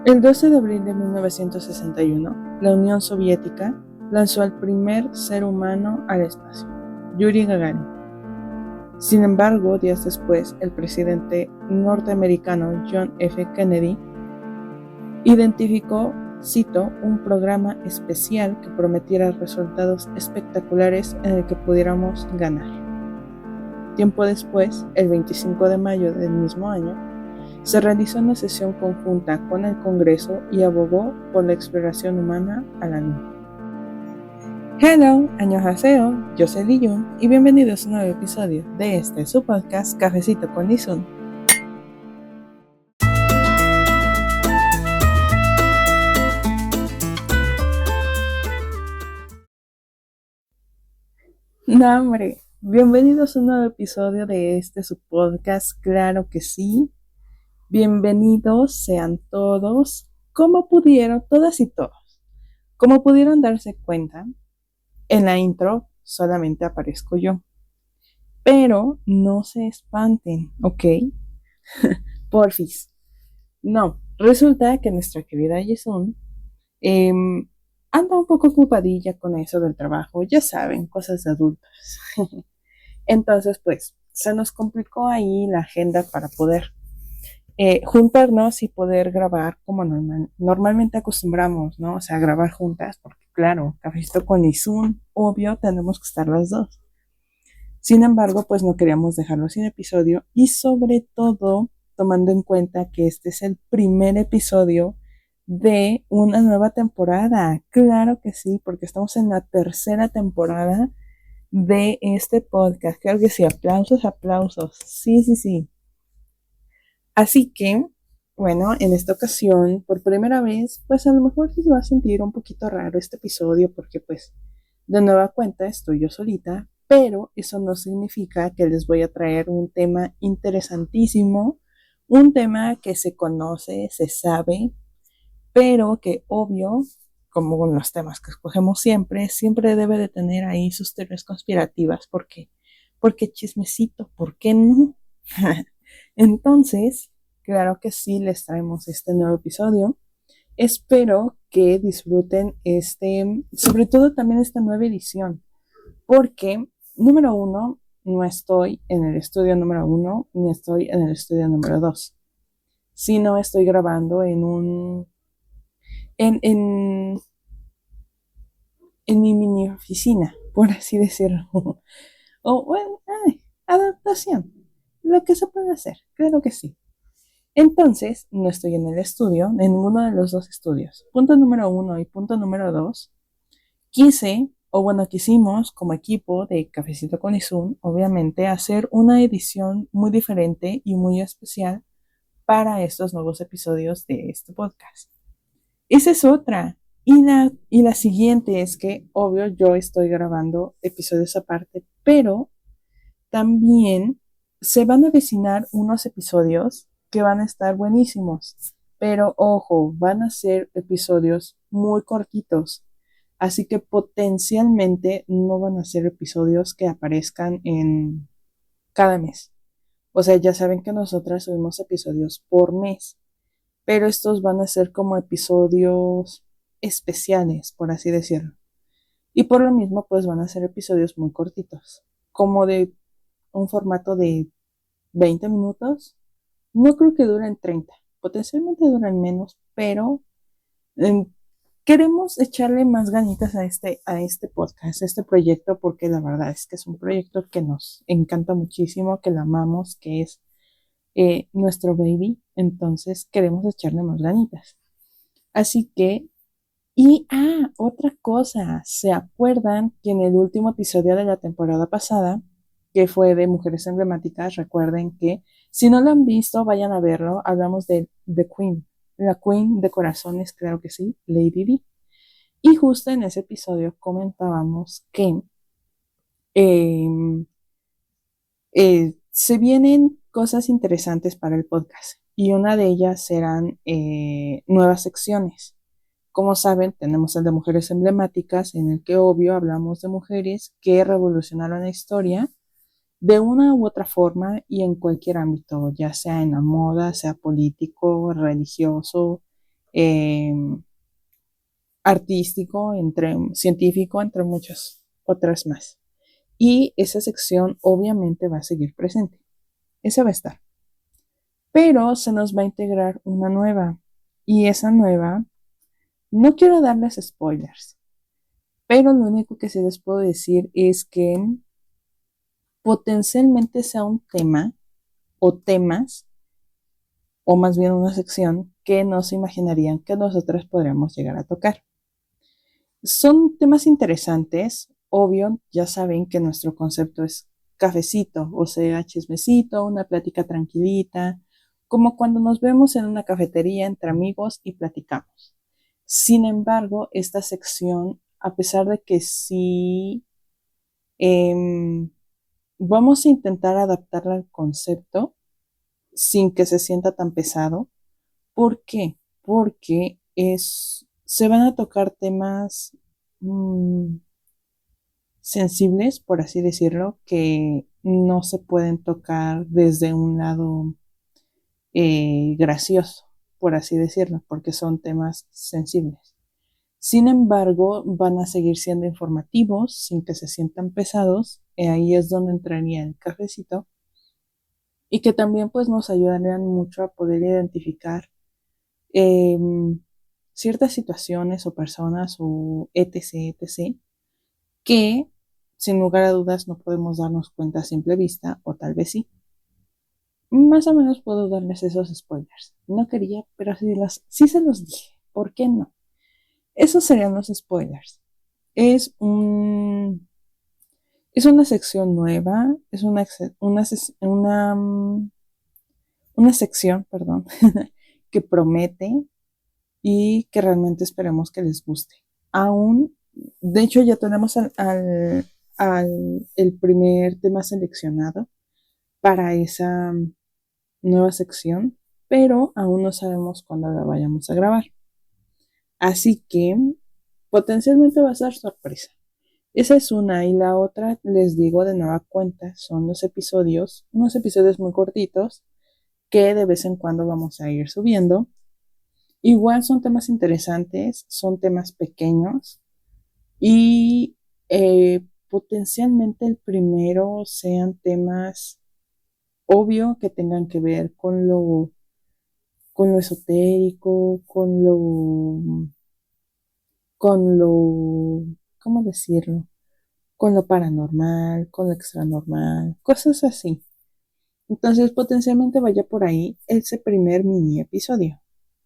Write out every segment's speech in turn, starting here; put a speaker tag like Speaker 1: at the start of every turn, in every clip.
Speaker 1: El 12 de abril de 1961, la Unión Soviética lanzó al primer ser humano al espacio, Yuri Gagarin. Sin embargo, días después, el presidente norteamericano John F. Kennedy identificó, cito, un programa especial que prometiera resultados espectaculares en el que pudiéramos ganar. Tiempo después, el 25 de mayo del mismo año, se realizó una sesión conjunta con el Congreso y abogó por la exploración humana a la Luna. Hello, annyeonghaseyo, yo soy Lee Jun y bienvenidos a un nuevo episodio de su podcast Cafecito con Isun. No, hombre, bienvenidos a un nuevo episodio de su podcast, claro que sí. Bienvenidos sean todos, como pudieron, todas y todos. Como pudieron darse cuenta, en la intro solamente aparezco yo. Pero no se espanten, ¿ok? Porfis. No, resulta que nuestra querida Yesun eh, anda un poco ocupadilla con eso del trabajo, ya saben, cosas de adultos. Entonces, pues, se nos complicó ahí la agenda para poder juntarnos y poder grabar como normalmente acostumbramos, ¿no? O sea, grabar juntas, porque claro, Cafecito con Izun, obvio, tenemos que estar las dos. Sin embargo, pues no queríamos dejarlo sin episodio y sobre todo tomando en cuenta que este es el primer episodio de una nueva temporada. Claro que sí, porque estamos en la tercera temporada de este podcast. Claro que sí, aplausos, aplausos. Sí, sí, sí. Así que, bueno, en esta ocasión, por primera vez, pues a lo mejor se va a sentir un poquito raro este episodio porque pues de nueva cuenta estoy yo solita, pero eso no significa que les voy a traer un tema interesantísimo, un tema que se conoce, se sabe, pero que obvio, como con los temas que escogemos siempre, siempre debe de tener ahí sus teorías conspirativas. ¿Por qué? Porque chismecito, ¿por qué no? Entonces, claro que sí, les traemos este nuevo episodio. Espero que disfruten sobre todo también esta nueva edición, porque, número uno, no estoy en el estudio número uno, ni estoy en el estudio número dos, sino estoy grabando en, en, en mi mini oficina, por así decirlo. O, bueno, adaptación, lo que se puede hacer, claro que sí. Entonces, no estoy en el estudio, en ninguno de los dos estudios. Punto número uno y punto número dos, quisimos como equipo de Cafecito con Izun, obviamente, hacer una edición muy diferente y muy especial para estos nuevos episodios de este podcast. Esa es otra. Y la siguiente es que, obvio, yo estoy grabando episodios aparte, pero también se van a avecinar unos episodios que van a estar buenísimos. Pero ojo, van a ser episodios muy cortitos. Así que potencialmente no van a ser episodios que aparezcan en cada mes. O sea, ya saben que nosotras subimos episodios por mes, pero estos van a ser como episodios especiales, por así decirlo. Y por lo mismo, pues van a ser episodios muy cortitos, como de un formato de 20 minutos. No creo que duren 30, potencialmente duran menos, pero eh, queremos echarle más ganitas a este podcast, a este proyecto, porque la verdad es que es un proyecto que nos encanta muchísimo, que lo amamos, que es nuestro baby, entonces queremos echarle más ganitas. Así que, otra cosa, ¿se acuerdan que en el último episodio de la temporada pasada, que fue de Mujeres Emblemáticas, recuerden que si no lo han visto, vayan a verlo, hablamos de The Queen, la Queen de corazones, claro que sí, Lady Di. Y justo en ese episodio comentábamos que eh, se vienen cosas interesantes para el podcast y una de ellas serán nuevas secciones. Como saben, tenemos el de mujeres emblemáticas, en el que obvio hablamos de mujeres que revolucionaron la historia de una u otra forma y en cualquier ámbito, ya sea en la moda, sea político, religioso, eh, artístico, entre científico, entre muchas otras más. Y esa sección obviamente va a seguir presente. Esa va a estar. Pero se nos va a integrar una nueva. Y esa nueva, no quiero darles spoilers, pero lo único que sí les puedo decir es que potencialmente sea un tema o temas, o más bien una sección que no se imaginarían que nosotros podríamos llegar a tocar. Son temas interesantes, obvio, ya saben que nuestro concepto es cafecito, o sea, chismecito, una plática tranquilita, como cuando nos vemos en una cafetería entre amigos y platicamos. Sin embargo, esta sección, a pesar de que sí vamos a intentar adaptarla al concepto sin que se sienta tan pesado. ¿Por qué? Porque se van a tocar temas mmm, sensibles, por así decirlo, que no se pueden tocar desde un lado gracioso, por así decirlo, porque son temas sensibles. Sin embargo, van a seguir siendo informativos sin que se sientan pesados. Ahí es donde entraría el cafecito y que también pues nos ayudarían mucho a poder identificar eh, ciertas situaciones o personas o etc, etc, que sin lugar a dudas no podemos darnos cuenta a simple vista, o tal vez sí. Más o menos puedo darles esos spoilers. No quería, pero sí se los dije. ¿Por qué no? Esos serían los spoilers. Es un, es una sección nueva, es una sección, perdón, que promete y que realmente esperemos que les guste. Aún, de hecho, ya tenemos el primer tema seleccionado para esa nueva sección, pero aún no sabemos cuándo la vayamos a grabar. Así que potencialmente va a ser sorpresa. Esa es una, y la otra, les digo de nueva cuenta, son los episodios, unos episodios muy cortitos que de vez en cuando vamos a ir subiendo. Igual son temas interesantes, son temas pequeños y potencialmente el primero sean temas obvio que tengan que ver con lo esotérico, con lo, ¿cómo decirlo? Con lo paranormal, con lo extranormal, cosas así. Entonces potencialmente vaya por ahí ese primer mini episodio.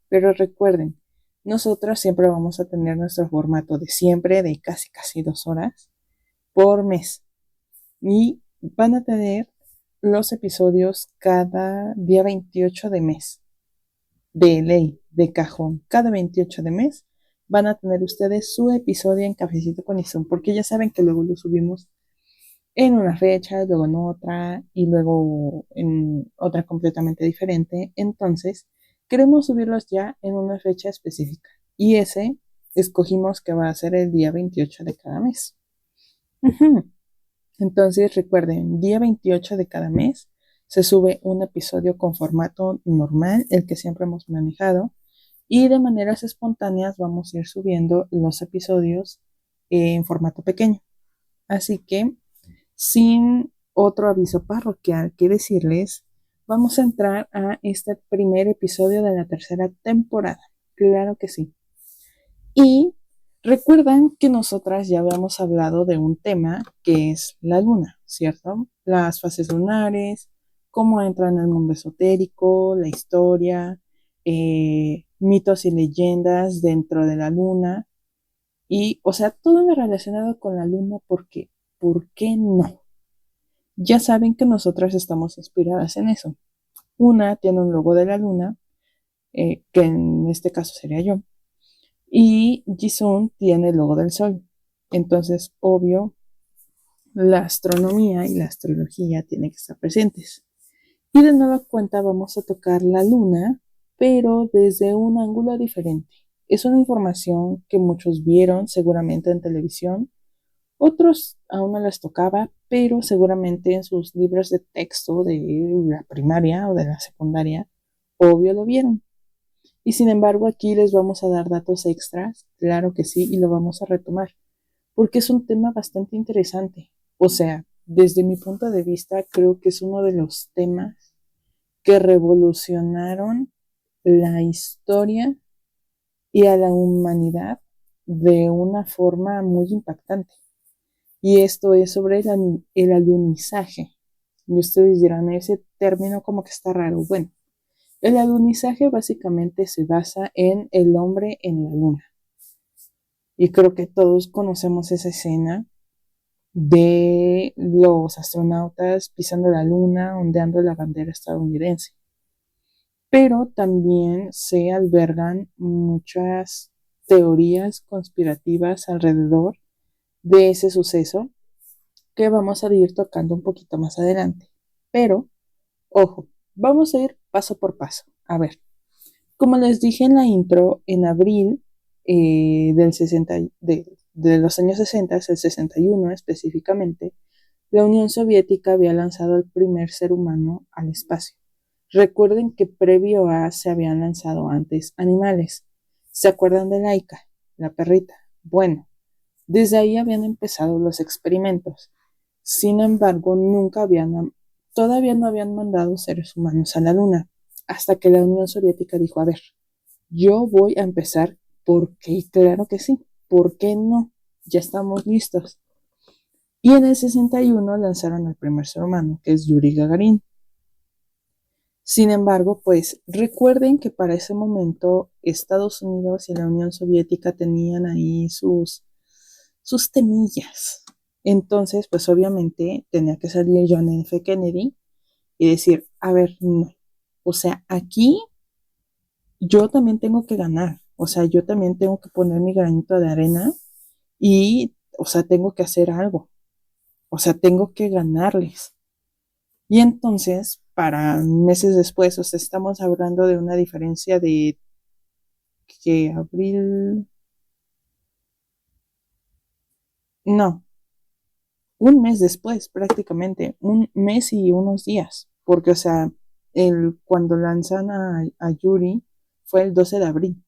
Speaker 1: Pero recuerden, nosotros siempre vamos a tener nuestro formato de siempre, de casi casi 2 horas por mes. Y van a tener los episodios cada día 28 de mes. De ley, de cajón. Cada 28 de mes van a tener ustedes su episodio en Cafecito con Izum, porque ya saben que luego lo subimos en una fecha, luego en otra y luego en otra completamente diferente. Entonces, queremos subirlos ya en una fecha específica. Y ese escogimos que va a ser el día 28 de cada mes. Entonces, recuerden, día 28 de cada mes se sube un episodio con formato normal, el que siempre hemos manejado, y de maneras espontáneas vamos a ir subiendo los episodios en formato pequeño. Así que sin otro aviso parroquial que decirles, vamos a entrar a este primer episodio de la tercera temporada. Claro que sí. Y recuerdan que nosotras ya habíamos hablado de un tema que es la luna, ¿cierto? Las fases lunares, cómo entran al mundo esotérico, la historia, mitos y leyendas dentro de la luna. Y, o sea, todo lo relacionado con la luna, porque, ¿por qué no? Ya saben que nosotras estamos inspiradas en eso. Una tiene un logo de la luna, que en este caso sería yo, y Jisung tiene el logo del sol. Entonces, obvio, la astronomía y la astrología tienen que estar presentes. Y de nueva cuenta vamos a tocar la luna, pero desde un ángulo diferente. Es una información que muchos vieron seguramente en televisión. Otros aún no les tocaba, pero seguramente en sus libros de texto de la primaria o de la secundaria, obvio lo vieron. Y sin embargo, aquí les vamos a dar datos extras, claro que sí, y lo vamos a retomar, porque es un tema bastante interesante. O sea, desde mi punto de vista, creo que es uno de los temas que revolucionaron la historia y a la humanidad de una forma muy impactante. Y esto es sobre el alunizaje. Y ustedes dirán, ese término como que está raro. Bueno, el alunizaje básicamente se basa en el hombre en la luna. Y creo que todos conocemos esa escena de los astronautas pisando la luna, ondeando la bandera estadounidense. Pero también se albergan muchas teorías conspirativas alrededor de ese suceso que vamos a ir tocando un poquito más adelante. Pero, ojo, vamos a ir paso por paso. A ver, como les dije en la intro, en abril del 60, de los años 60, el 61 específicamente, la Unión Soviética había lanzado al primer ser humano al espacio. Recuerden que previo a se habían lanzado antes animales. ¿Se acuerdan de Laika, la perrita? Bueno, desde ahí habían empezado los experimentos. Sin embargo, todavía no habían mandado seres humanos a la Luna, hasta que la Unión Soviética dijo, a ver, yo voy a empezar porque, claro que sí, ¿por qué no? Ya estamos listos. Y en el 61 lanzaron al primer ser humano, que es Yuri Gagarin. Sin embargo, pues recuerden que para ese momento Estados Unidos y la Unión Soviética tenían ahí sus temillas. Entonces, pues obviamente tenía que salir John F. Kennedy y decir, a ver, no. O sea, aquí yo también tengo que ganar. O sea, yo también tengo que poner mi granito de arena y, o sea, tengo que hacer algo. O sea, tengo que ganarles. Y entonces, para meses después, o sea, estamos hablando de una diferencia de que abril, no, un mes después prácticamente, un mes y unos días, porque, o sea, cuando lanzan a Yuri fue el 12 de abril.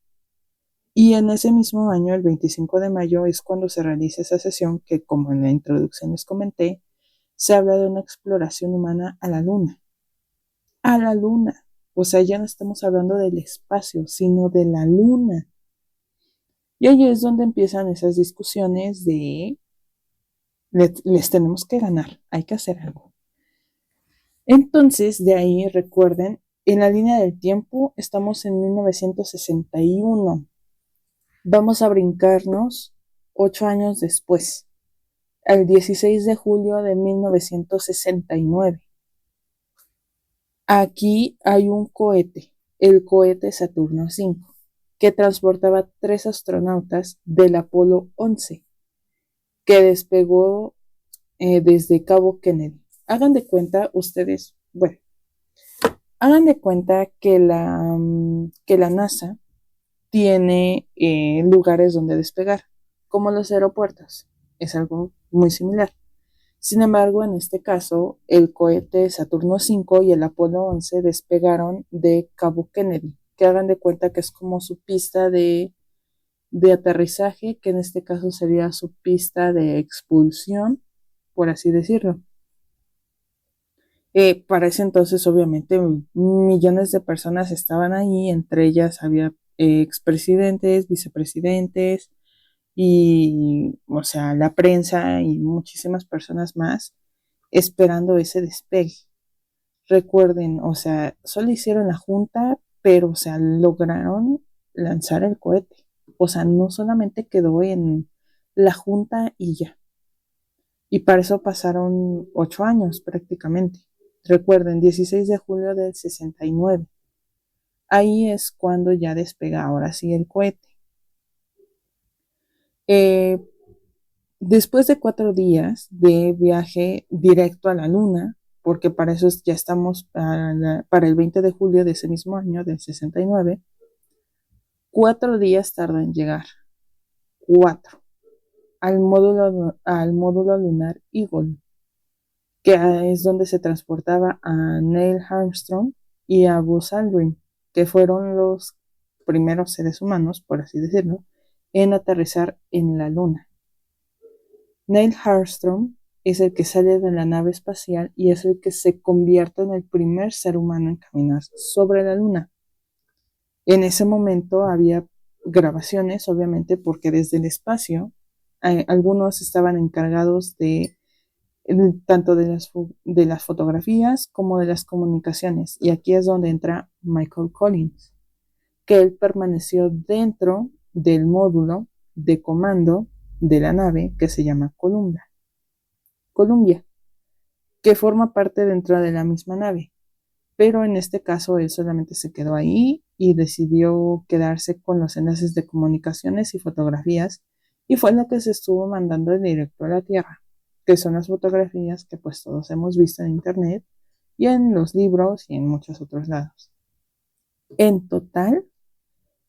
Speaker 1: Y en ese mismo año, el 25 de mayo, es cuando se realiza esa sesión que, como en la introducción les comenté, se habla de una exploración humana a la luna. A la luna. O sea, ya no estamos hablando del espacio, sino de la luna. Y ahí es donde empiezan esas discusiones de les tenemos que ganar, hay que hacer algo. Entonces, de ahí recuerden, en la línea del tiempo estamos en 1961. Vamos a brincarnos 8 años después, el 16 de julio de 1969. Aquí hay un cohete, el cohete Saturno V, que transportaba 3 astronautas del Apolo 11, que despegó desde Cabo Kennedy. Hagan de cuenta ustedes, bueno, hagan de cuenta que la NASA tiene lugares donde despegar, como los aeropuertos. Es algo muy similar. Sin embargo, en este caso, el cohete Saturno V y el Apolo 11 despegaron de Cabo Kennedy, que hagan de cuenta que es como su pista de aterrizaje, que en este caso sería su pista de expulsión, por así decirlo. Para ese entonces, obviamente, millones de personas estaban ahí, entre ellas había expresidentes, vicepresidentes y, o sea, la prensa y muchísimas personas más esperando ese despegue. Recuerden, o sea, solo hicieron la junta, pero, o sea, lograron lanzar el cohete. O sea, no solamente quedó en la junta y ya. Y para eso pasaron 8 años prácticamente. Recuerden, 16 de julio del 69. Ahí es cuando ya despega ahora sí el cohete. Eh, Después de 4 días de viaje directo a la Luna, porque para eso ya estamos para el 20 de julio de ese mismo año, del 69, 4 días tardó en llegar. 4. Al módulo lunar Eagle, que es donde se transportaba a Neil Armstrong y a Buzz Aldrin, que fueron los primeros seres humanos, por así decirlo, en aterrizar en la Luna. Neil Armstrong es el que sale de la nave espacial y es el que se convierte en el primer ser humano en caminar sobre la Luna. En ese momento había grabaciones, obviamente, porque desde el espacio algunos estaban encargados de tanto de las fotografías como de las comunicaciones. Y aquí es donde entra Michael Collins, que él permaneció dentro del módulo de comando de la nave que se llama Columbia, que forma parte dentro de la misma nave. Pero en este caso él solamente se quedó ahí y decidió quedarse con los enlaces de comunicaciones y fotografías y fue lo que se estuvo mandando en directo a la Tierra, que son las fotografías que pues todos hemos visto en internet y en los libros y en muchos otros lados. En total,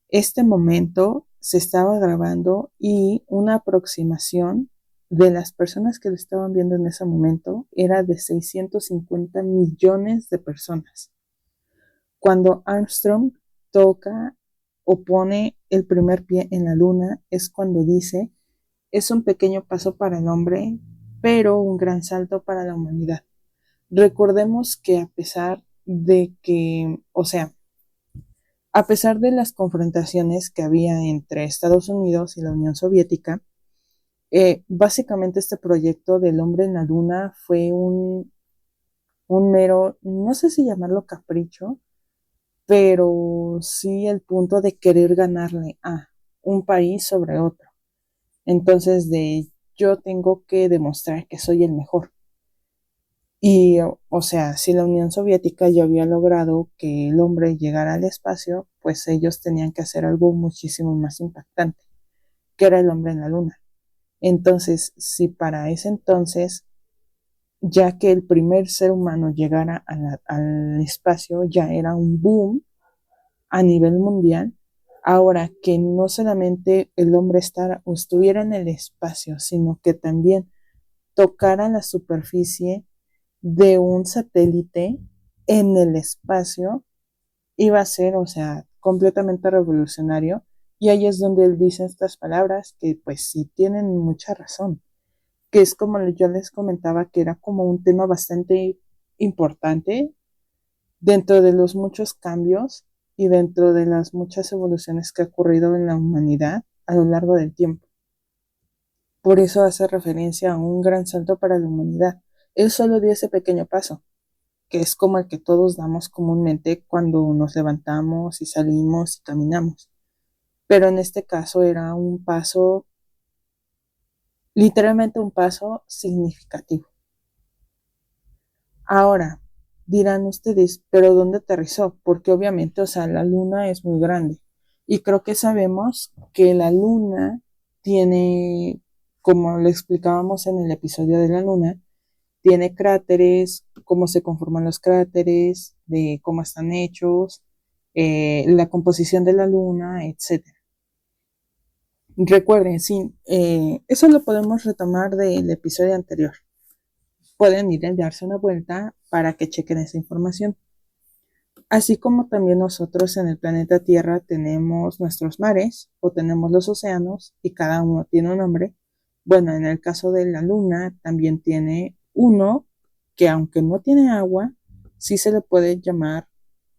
Speaker 1: este momento se estaba grabando y una aproximación de las personas que lo estaban viendo en ese momento era de 650 millones de personas. Cuando Armstrong toca o pone el primer pie en la luna es cuando dice, es un pequeño paso para el hombre, pero un gran salto para la humanidad. Recordemos que a pesar de las confrontaciones que había entre Estados Unidos y la Unión Soviética, básicamente este proyecto del hombre en la luna fue un mero, no sé si llamarlo capricho, pero sí el punto de querer ganarle a un país sobre otro. Entonces, yo tengo que demostrar que soy el mejor. Y, o sea, si la Unión Soviética ya había logrado que el hombre llegara al espacio, pues ellos tenían que hacer algo muchísimo más impactante, que era el hombre en la luna. Entonces, si para ese entonces, ya que el primer ser humano llegara al espacio, ya era un boom a nivel mundial, ahora que no solamente el hombre estuviera en el espacio, sino que también tocara la superficie de un satélite en el espacio, iba a ser, o sea, completamente revolucionario. Y ahí es donde él dice estas palabras que pues sí tienen mucha razón, que es como yo les comentaba, que era como un tema bastante importante dentro de los muchos cambios y dentro de las muchas evoluciones que ha ocurrido en la humanidad a lo largo del tiempo. Por eso hace referencia a un gran salto para la humanidad. Él solo dio ese pequeño paso, que es como el que todos damos comúnmente cuando nos levantamos y salimos y caminamos. Pero en este caso era un paso, literalmente un paso significativo. Ahora, dirán ustedes, ¿pero dónde aterrizó? Porque obviamente, o sea, la luna es muy grande. Y creo que sabemos que la luna tiene, como lo explicábamos en el episodio de la luna, tiene cráteres, cómo se conforman los cráteres, de cómo están hechos, la composición de la luna, etc. Recuerden, sí, eso lo podemos retomar del episodio anterior. Pueden ir a darse una vuelta para que chequen esa información. Así como también nosotros en el planeta Tierra tenemos nuestros mares o tenemos los océanos y cada uno tiene un nombre. Bueno, en el caso de la Luna también tiene uno que aunque no tiene agua, sí se le puede llamar,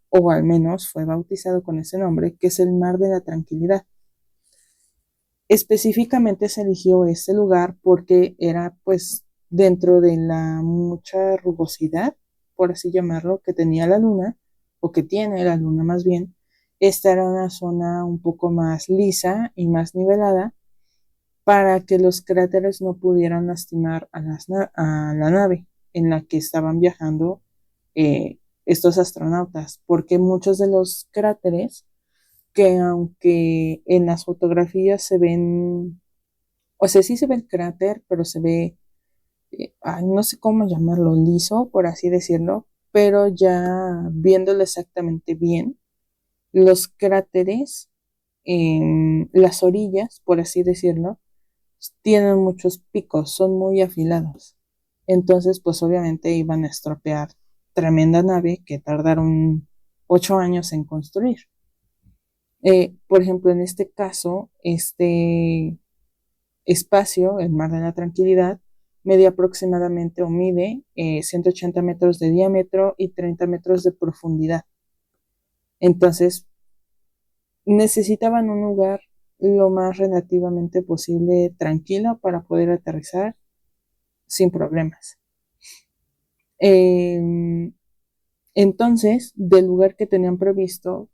Speaker 1: o al menos fue bautizado con ese nombre, que es el Mar de la Tranquilidad. Específicamente se eligió este lugar porque era pues dentro de la mucha rugosidad, por así llamarlo, que tenía la luna, o que tiene la luna más bien. Esta era una zona un poco más lisa y más nivelada para que los cráteres no pudieran lastimar a la nave en la que estaban viajando estos astronautas, porque muchos de los cráteres que aunque en las fotografías se ven, o sea, sí se ve el cráter, pero se ve, no sé cómo llamarlo, liso, por así decirlo, pero ya viéndolo exactamente bien, los cráteres en las orillas, por así decirlo, tienen muchos picos, son muy afilados. Entonces, pues obviamente iban a estropear tremenda nave que tardaron 8 años en construir. Por ejemplo, en este caso, este espacio, el Mar de la Tranquilidad, mide aproximadamente o mide 180 metros de diámetro y 30 metros de profundidad. Entonces, necesitaban un lugar lo más relativamente posible tranquilo para poder aterrizar sin problemas. Eh, entonces, del lugar que tenían previsto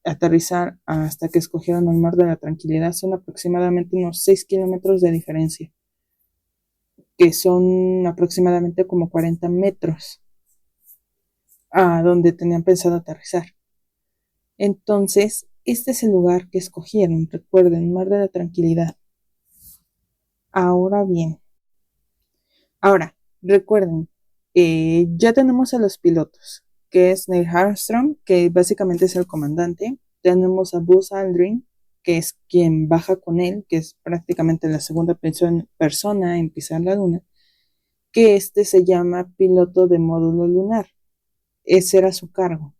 Speaker 1: aterrizar hasta que escogieron el Mar de la Tranquilidad son aproximadamente unos 6 kilómetros de diferencia, que son aproximadamente como 40 metros a donde tenían pensado aterrizar. Entonces, este es el lugar que escogieron, recuerden, Mar de la Tranquilidad. Ahora bien, recuerden, ya tenemos a los pilotos, que es Neil Armstrong, que básicamente es el comandante. Tenemos a Buzz Aldrin, que es quien baja con él, que es prácticamente la segunda persona en pisar la luna, que este se llama piloto de módulo lunar. Ese era su cargo.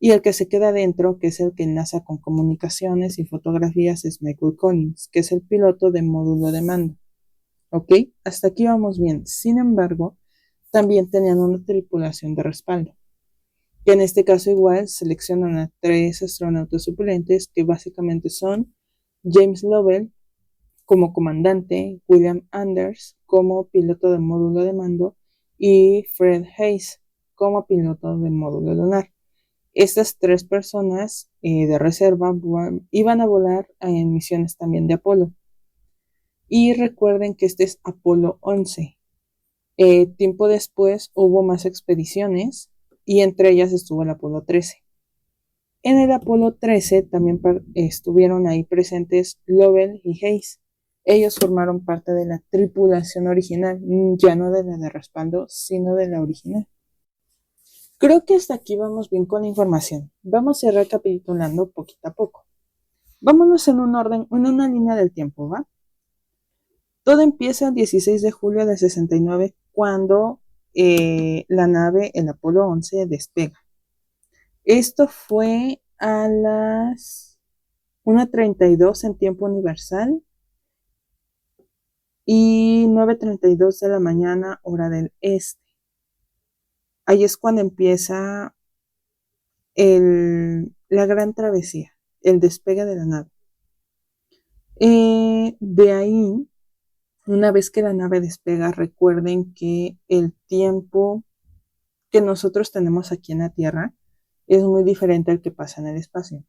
Speaker 1: Y el que se queda dentro, que es el que enlaza con comunicaciones y fotografías, es Michael Collins, que es el piloto de módulo de mando. ¿Ok? Hasta aquí vamos bien. Sin embargo, también tenían una tripulación de respaldo, que en este caso igual seleccionan a 3 astronautas suplentes, que básicamente son James Lovell como comandante, William Anders como piloto de módulo de mando y Fred Hayes como piloto de módulo lunar. Estas 3 personas de reserva iban a volar en misiones también de Apolo. Y recuerden que este es Apolo 11. Tiempo después hubo más expediciones y entre ellas estuvo el Apolo 13. En el Apolo 13 también estuvieron ahí presentes Lovell y Hayes. Ellos formaron parte de la tripulación original, ya no de la de respaldo, sino de la original. Creo que hasta aquí vamos bien con la información. Vamos a ir recapitulando poquito a poco. Vámonos en un orden, en una línea del tiempo, ¿va? Todo empieza el 16 de julio del 69 cuando la nave, el Apolo 11, despega. Esto fue a las 1:32 en tiempo universal y 9:32 de la mañana, hora del este. Ahí es cuando empieza la gran travesía, el despegue de la nave. De ahí, una vez que la nave despega, recuerden que el tiempo que nosotros tenemos aquí en la Tierra es muy diferente al que pasa en el espacio.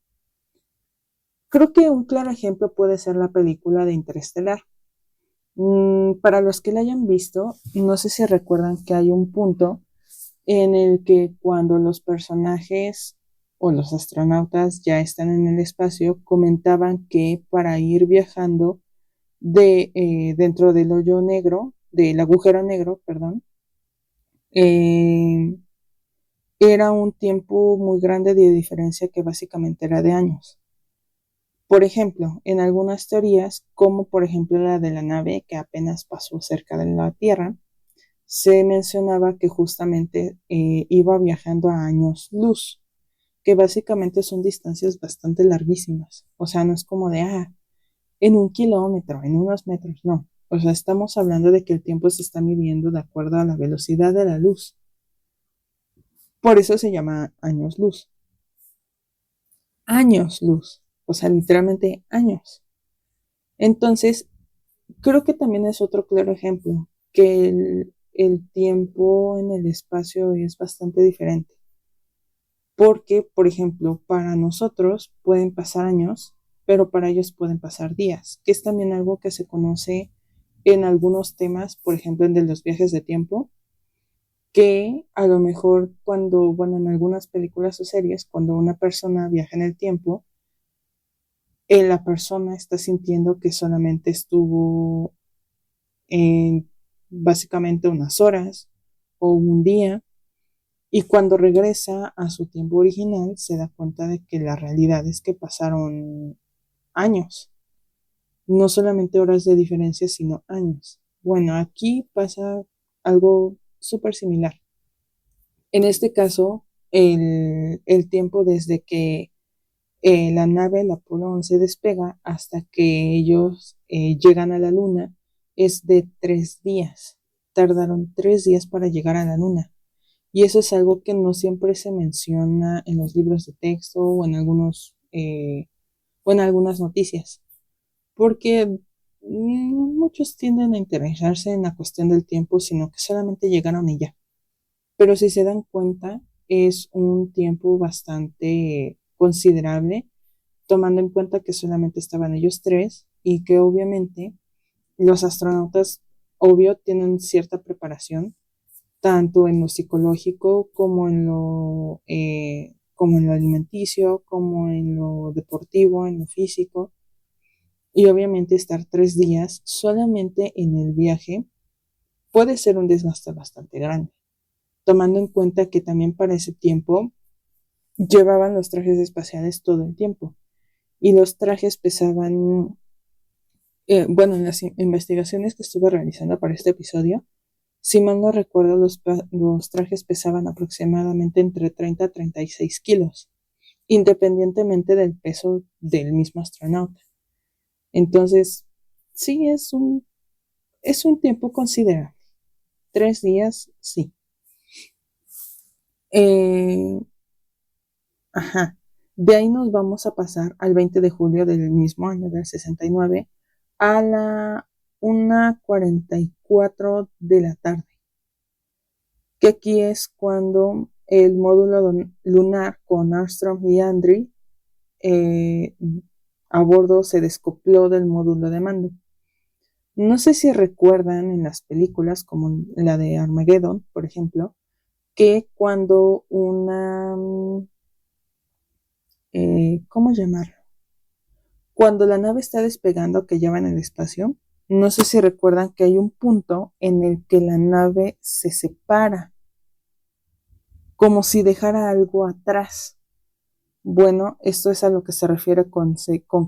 Speaker 1: Creo que un claro ejemplo puede ser la película de Interestelar. Para los que la hayan visto, no sé si recuerdan que hay un punto en el que cuando los personajes o los astronautas ya están en el espacio, comentaban que para ir viajando dentro del hoyo negro, del agujero negro, perdón, eh, era un tiempo muy grande de diferencia que básicamente era de años. Por ejemplo, en algunas teorías, como por ejemplo la de la nave que apenas pasó cerca de la Tierra, se mencionaba que justamente iba viajando a años luz, que básicamente son distancias bastante larguísimas. O sea, no es como de, en 1 kilómetro, en unos metros, no. O sea, estamos hablando de que el tiempo se está midiendo de acuerdo a la velocidad de la luz. Por eso se llama años luz. Años luz. O sea, literalmente años. Entonces, creo que también es otro claro ejemplo, que el tiempo en el espacio es bastante diferente. Porque, por ejemplo, para nosotros pueden pasar años, pero para ellos pueden pasar días, que es también algo que se conoce en algunos temas, por ejemplo, en de los viajes de tiempo, que a lo mejor cuando, bueno, en algunas películas o series, cuando una persona viaja en el tiempo, la persona está sintiendo que solamente estuvo en básicamente unas horas o un día, y cuando regresa a su tiempo original se da cuenta de que la realidad es que pasaron años, no solamente horas de diferencia, sino años. Bueno, aquí pasa algo súper similar. En este caso, el tiempo desde que la nave, el Apolo 11, despega hasta que ellos llegan a la Luna es de 3 días. Tardaron 3 días para llegar a la Luna. Y eso es algo que no siempre se menciona en los libros de texto o en algunas noticias, porque muchos tienden a interesarse en la cuestión del tiempo, sino que solamente llegaron y ya. Pero si se dan cuenta, es un tiempo bastante considerable, tomando en cuenta que solamente estaban ellos tres y que obviamente los astronautas, obvio, tienen cierta preparación, tanto en lo psicológico como en lo alimenticio, como en lo deportivo, en lo físico. Y obviamente estar 3 días solamente en el viaje puede ser un desgaste bastante grande, tomando en cuenta que también para ese tiempo llevaban los trajes espaciales todo el tiempo y los trajes pesaban, bueno, en las investigaciones que estuve realizando para este episodio, si mal no recuerdo, los trajes pesaban aproximadamente entre 30 a 36 kilos, independientemente del peso del mismo astronauta. Entonces, sí, es un tiempo considerable. 3 días, sí. Eh, ajá. De ahí nos vamos a pasar al 20 de julio del mismo año, del 69, a la 1:44 de la tarde, que aquí es cuando el módulo lunar con Armstrong y Aldrin eh, a bordo se descopló del módulo de mando. No sé si recuerdan en las películas, como la de Armageddon, por ejemplo, que cuando ¿cómo llamarlo? Cuando la nave está despegando, que ya va en el espacio, no sé si recuerdan que hay un punto en el que la nave se separa, como si dejara algo atrás. Bueno, esto es a lo que se refiere con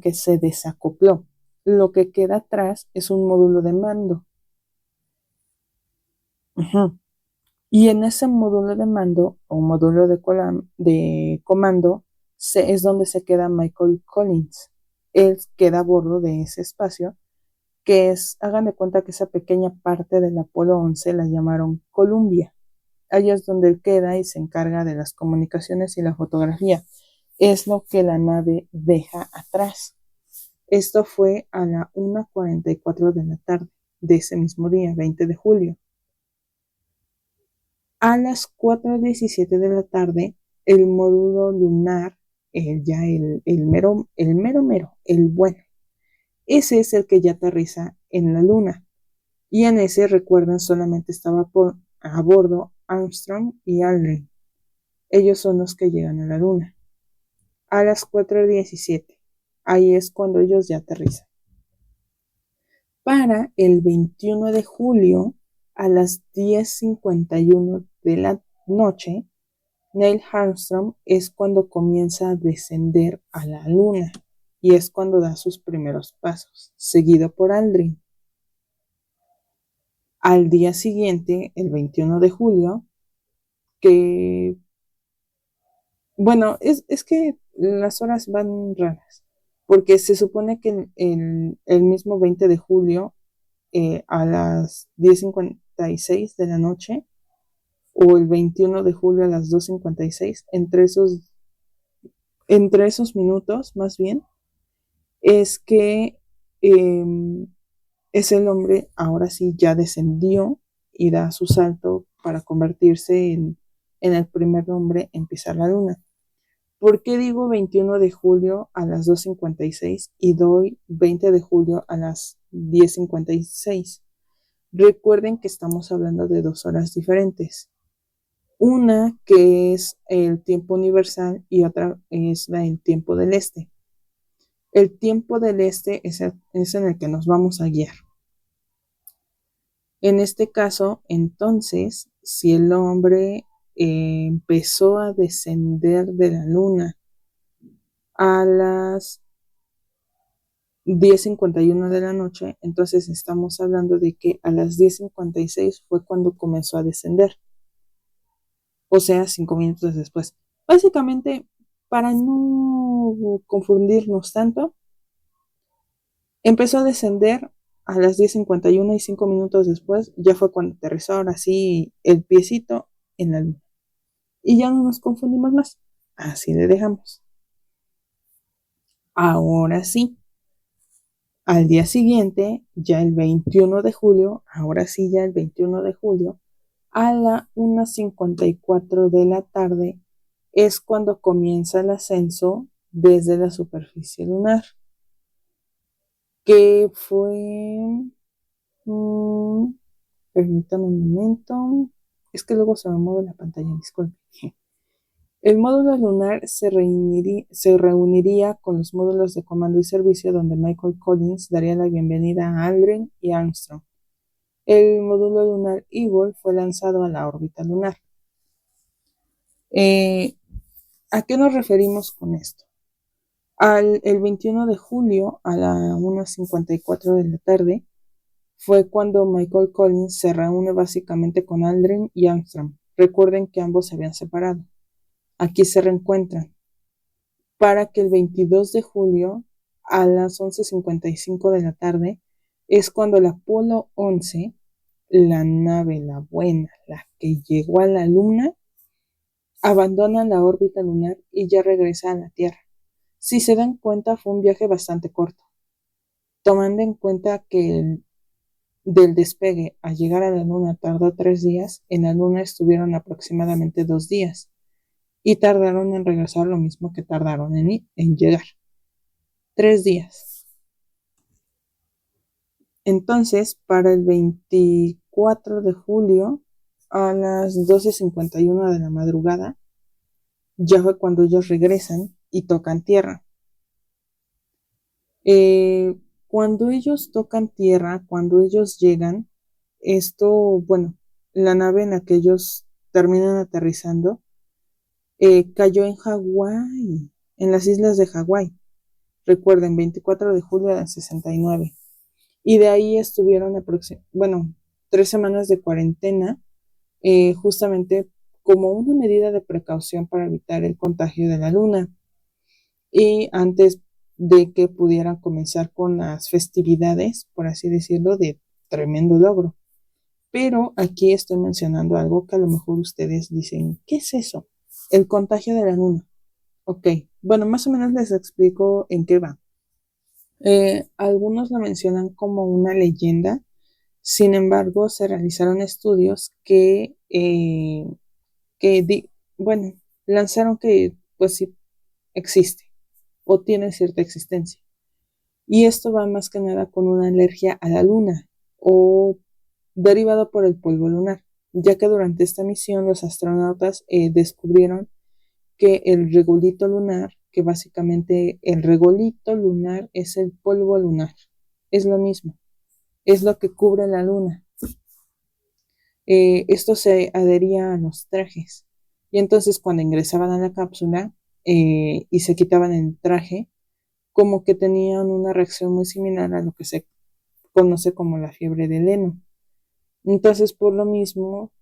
Speaker 1: que se desacopló. Lo que queda atrás es un módulo de mando. Ujú. Y en ese módulo de mando o módulo de comando es donde se queda Michael Collins. Él queda a bordo de ese espacio, que es, hagan de cuenta que esa pequeña parte del Apolo 11 la llamaron Columbia. Allí es donde él queda y se encarga de las comunicaciones y la fotografía. Es lo que la nave deja atrás. Esto fue a la 1:44 de la tarde de ese mismo día, 20 de julio. A las 4:17 de la tarde, el módulo lunar, el bueno, ese es el que ya aterriza en la luna. Y en ese, recuerden, solamente estaba a bordo Armstrong y Aldrin. Ellos son los que llegan a la luna. A las 4:17, ahí es cuando ellos ya aterrizan. Para el 21 de julio, a las 10:51 de la noche, Neil Armstrong es cuando comienza a descender a la luna y es cuando da sus primeros pasos, seguido por Aldrin. Al día siguiente, el 21 de julio, que, bueno, es que las horas van raras, porque se supone que el mismo 20 de julio, a las 10:56 de la noche, o el 21 de julio a las 2:56, entre esos minutos, más bien, es que eh, es el hombre, ahora sí, ya descendió y da su salto para convertirse en el primer hombre en pisar la luna. ¿Por qué digo 21 de julio a las 2:56 y doy 20 de julio a las 10:56? Recuerden que estamos hablando de 2 horas diferentes. Una que es el tiempo universal y otra es el tiempo del este. El tiempo del este es en el que nos vamos a guiar. En este caso, entonces, si el hombre empezó a descender de la luna a las 10:51 de la noche, entonces estamos hablando de que a las 10:56 fue cuando comenzó a descender. O sea, 5 minutos después. Básicamente, para no no confundirnos tanto, empezó a descender a las 10:51 y 5 minutos después ya fue cuando aterrizó ahora sí el piecito en la luna. Y ya no nos confundimos más. Así le dejamos. Ahora sí, al día siguiente, ya el 21 de julio, ahora sí ya el 21 de julio, a la 1:54 de la tarde es cuando comienza el ascenso desde la superficie lunar, que fue, mm, permítame un momento, es que luego se me mueve la pantalla, disculpe. El módulo lunar se reuniría con los módulos de comando y servicio donde Michael Collins daría la bienvenida a Aldrin y Armstrong. El módulo lunar Eagle fue lanzado a la órbita lunar. ¿A qué nos referimos con esto? El 21 de julio a la 1:54 de la tarde fue cuando Michael Collins se reúne básicamente con Aldrin y Armstrong. Recuerden que ambos se habían separado. Aquí se reencuentran para que el 22 de julio a las 11:55 de la tarde es cuando el Apolo 11, la nave, la buena, la que llegó a la Luna, abandona la órbita lunar y ya regresa a la Tierra. Si se dan cuenta, fue un viaje bastante corto, tomando en cuenta que del despegue a llegar a la Luna tardó 3 días, en la Luna estuvieron aproximadamente 2 días y tardaron en regresar lo mismo que tardaron en llegar. 3 días. Entonces, para el 24 de julio, a las 12:51 de la madrugada, ya fue cuando ellos regresan y tocan tierra. Cuando ellos tocan tierra, cuando ellos llegan, bueno, la nave en la que ellos terminan aterrizando, cayó en Hawái, en las islas de Hawái. Recuerden, 24 de julio del 69. Y de ahí estuvieron, 3 semanas de cuarentena, justamente como una medida de precaución para evitar el contagio de la luna. Y antes de que pudieran comenzar con las festividades, por así decirlo, de tremendo logro. Pero aquí estoy mencionando algo que a lo mejor ustedes dicen, ¿qué es eso? El contagio de la luna. Ok, bueno, más o menos les explico en qué va. Algunos lo mencionan como una leyenda, sin embargo, se realizaron estudios bueno, lanzaron que pues sí existe o tiene cierta existencia. Y esto va más que nada con una alergia a la luna o derivada por el polvo lunar, ya que durante esta misión los astronautas descubrieron que el regolito lunar, que básicamente el regolito lunar es el polvo lunar, es lo mismo, es lo que cubre la luna. Esto se adhería a los trajes y entonces cuando ingresaban a la cápsula y se quitaban el traje, como que tenían una reacción muy similar a lo que se conoce como la fiebre del heno. Entonces, por lo mismo,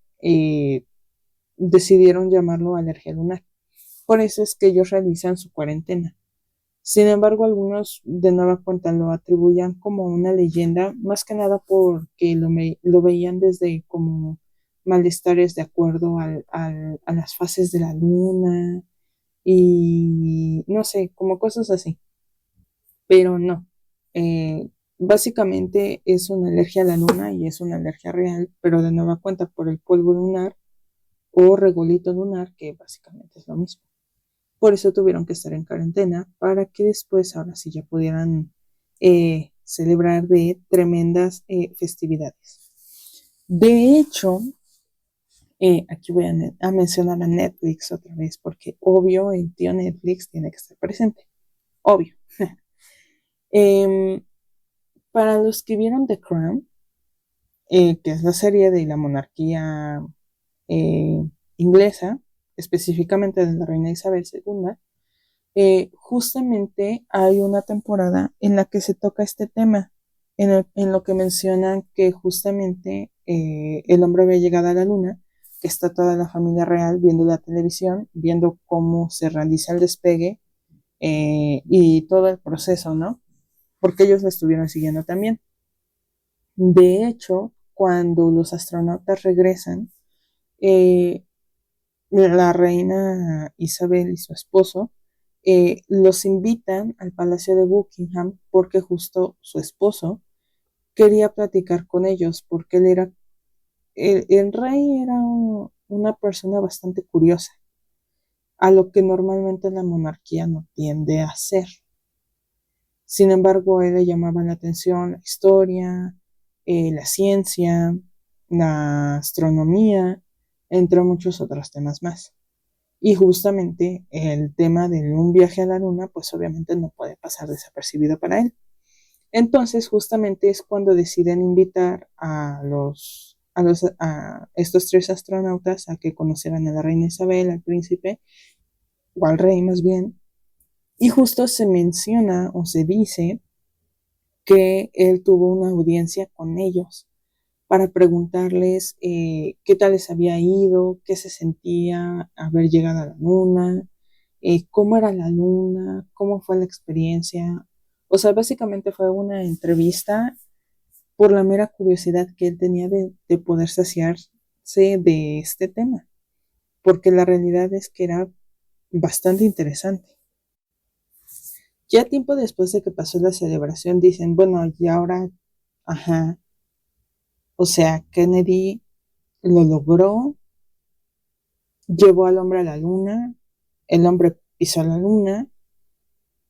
Speaker 1: decidieron llamarlo alergia lunar. Por eso es que ellos realizan su cuarentena. Sin embargo, algunos de nueva cuenta lo atribuían como una leyenda, más que nada porque lo veían desde como malestares de acuerdo a las fases de la luna y no sé, como cosas así. Pero no, básicamente es una alergia a la luna y es una alergia real, pero de nueva cuenta por el polvo lunar o regolito lunar, que básicamente es lo mismo. Por eso tuvieron que estar en cuarentena para que después, ahora sí, ya pudieran celebrar de tremendas festividades. De hecho, aquí voy a mencionar a Netflix otra vez, porque obvio el tío Netflix tiene que estar presente. Obvio. Para los que vieron The Crown, que es la serie de la monarquía inglesa, específicamente de la reina Isabel II, justamente hay una temporada en la que se toca este tema, en lo que mencionan que justamente el hombre había llegado a la luna, que está toda la familia real viendo la televisión, viendo cómo se realiza el despegue, y todo el proceso, ¿no? Porque ellos la estuvieron siguiendo también. De hecho, cuando los astronautas regresan, eh, la reina Isabel y su esposo los invitan al Palacio de Buckingham porque justo su esposo quería platicar con ellos porque el rey era una persona bastante curiosa, a lo que normalmente la monarquía no tiende a hacer. Sin embargo, a él le llamaba la atención la historia, la ciencia, la astronomía, entre muchos otros temas más. Y justamente el tema de un viaje a la luna, pues obviamente no puede pasar desapercibido para él. Entonces, justamente es cuando deciden invitar a estos tres astronautas a que conocieran a la reina Isabel, al príncipe, o al rey más bien. Y justo se menciona o se dice que él tuvo una audiencia con ellos para preguntarles qué tal les había ido, qué se sentía haber llegado a la luna, cómo era la luna, cómo fue la experiencia. O sea, básicamente fue una entrevista por la mera curiosidad que él tenía de poder saciarse de este tema, porque la realidad es que era bastante interesante. Ya tiempo después de que pasó la celebración, dicen, bueno, y ahora, ajá, o sea, Kennedy lo logró, llevó al hombre a la luna, el hombre pisó la luna,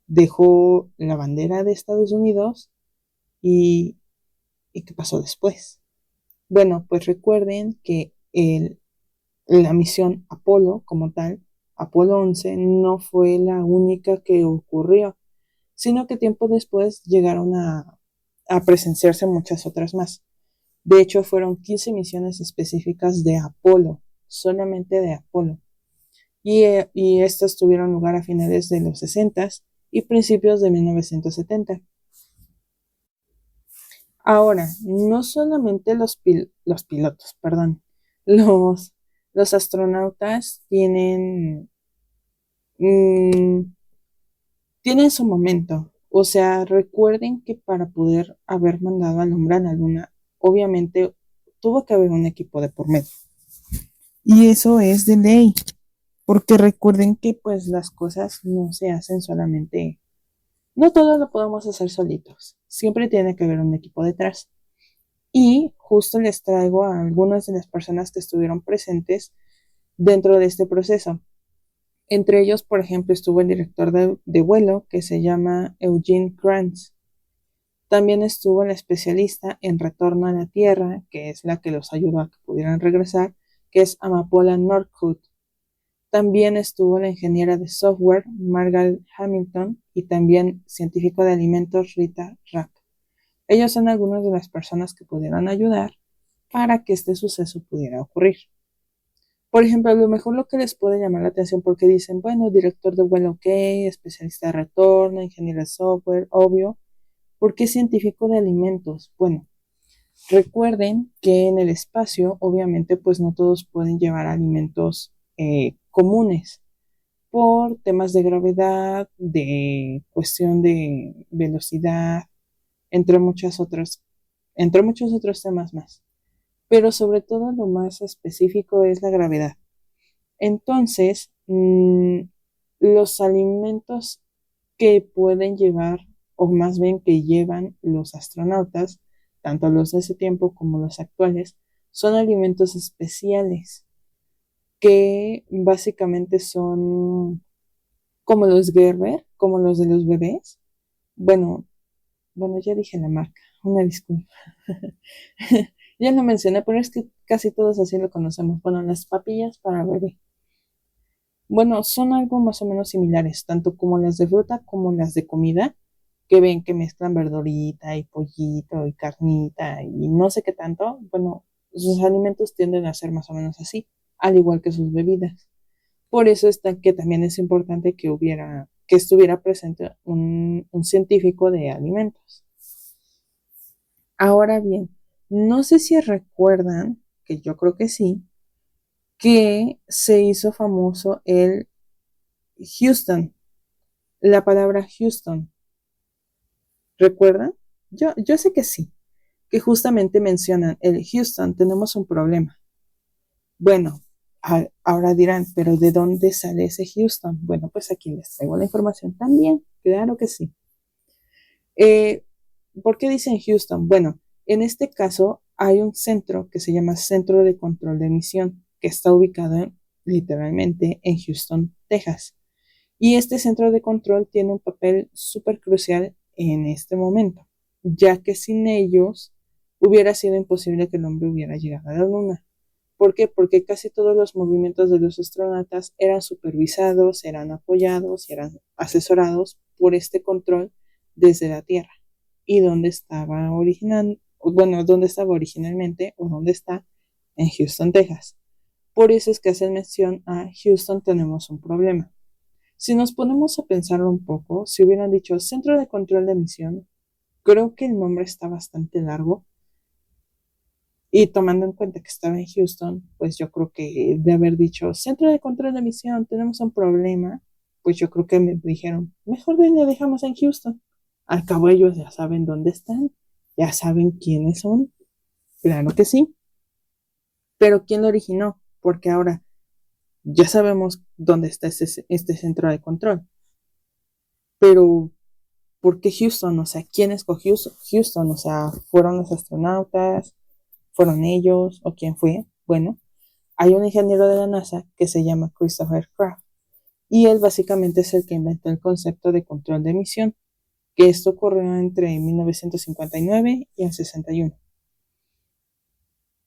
Speaker 1: dejó la bandera de Estados Unidos y, ¿y qué pasó después? Bueno, pues recuerden que la misión Apolo como tal, Apolo 11, no fue la única que ocurrió, sino que tiempo después llegaron a presenciarse muchas otras más. De hecho, fueron 15 misiones específicas de Apolo, solamente de Apolo. Y estas tuvieron lugar a finales de los 60 y principios de 1970. Ahora, no solamente los pilotos, perdón, los, los astronautas mm, tienen su momento. O sea, recuerden que para poder haber mandado al hombre a la luna, obviamente tuvo que haber un equipo de por medio. Y eso es de ley, porque recuerden que pues las cosas no se hacen solamente, no todo lo podemos hacer solitos, siempre tiene que haber un equipo detrás. Y justo les traigo a algunas de las personas que estuvieron presentes dentro de este proceso. Entre ellos, por ejemplo, estuvo el director de vuelo que se llama Eugene Kranz. También estuvo la especialista en retorno a la Tierra, que es la que los ayudó a que pudieran regresar, que es Amapola Northcote. También estuvo la ingeniera de software Margaret Hamilton y también científico de alimentos Rita Rapp. Ellos son algunas de las personas que pudieron ayudar para que este suceso pudiera ocurrir. Por ejemplo, a lo mejor lo que les puede llamar la atención porque dicen, bueno, director de vuelo, ok, especialista de retorno, ingeniero de software, obvio. ¿Por qué científico de alimentos? Bueno, recuerden que en el espacio, obviamente, pues no todos pueden llevar alimentos comunes por temas de gravedad, de cuestión de velocidad, entre entre muchos otros temas más. Pero sobre todo lo más específico es la gravedad. Entonces, los alimentos que pueden llevar, o más bien que llevan los astronautas, tanto los de ese tiempo como los actuales, son alimentos especiales que básicamente son como los Gerber, como los de los bebés. Bueno, bueno, ya dije la marca, una disculpa. Ya lo mencioné, pero es que casi todos así lo conocemos. Bueno, las papillas para bebé. Bueno, son algo más o menos similares, tanto como las de fruta como las de comida, que ven que mezclan verdurita y pollito y carnita y no sé qué tanto. Bueno, sus alimentos tienden a ser más o menos así, al igual que sus bebidas. Por eso está que también es importante que estuviera presente un científico de alimentos. Ahora bien, no sé si recuerdan, que yo creo que sí, que se hizo famoso el Houston. la palabra Houston. ¿Recuerdan? Yo sé que sí, que justamente mencionan el Houston, tenemos un problema. Bueno, ahora dirán, pero ¿de dónde sale ese Houston? Bueno, pues aquí les traigo la información también, claro que sí. Eh, ¿Por qué dicen Houston? Bueno, en este caso hay un centro que se llama Centro de Control de Emisión, que está ubicado literalmente en Houston, Texas. Y este centro de control tiene un papel súper crucial en este momento, ya que sin ellos hubiera sido imposible que el hombre hubiera llegado a la luna. ¿Por qué? Porque casi todos los movimientos de los astronautas eran supervisados, eran apoyados y eran asesorados por este control desde la Tierra. ¿Y dónde estaba dónde estaba originalmente o dónde está? En Houston, Texas. Por eso es que hacen mención a Houston, tenemos un problema. Si nos ponemos a pensarlo un poco, si hubieran dicho Centro de Control de Emisión, creo que el nombre está bastante largo y tomando en cuenta que estaba en Houston, pues yo creo que de haber dicho Centro de Control de Emisión, tenemos un problema, pues yo creo que me dijeron, mejor le dejamos en Houston. Al cabo ellos ya saben dónde están, ya saben quiénes son, claro que sí, pero ¿quién lo originó? Porque ahora ya sabemos dónde está este centro de control, pero ¿por qué Houston? O sea, ¿quién escogió Houston? O sea, ¿fueron los astronautas? ¿Fueron ellos? ¿O quién fue? Bueno, hay un ingeniero de la NASA que se llama Christopher Kraft y él básicamente es el que inventó el concepto de control de emisión, que esto ocurrió entre 1959 y el 61.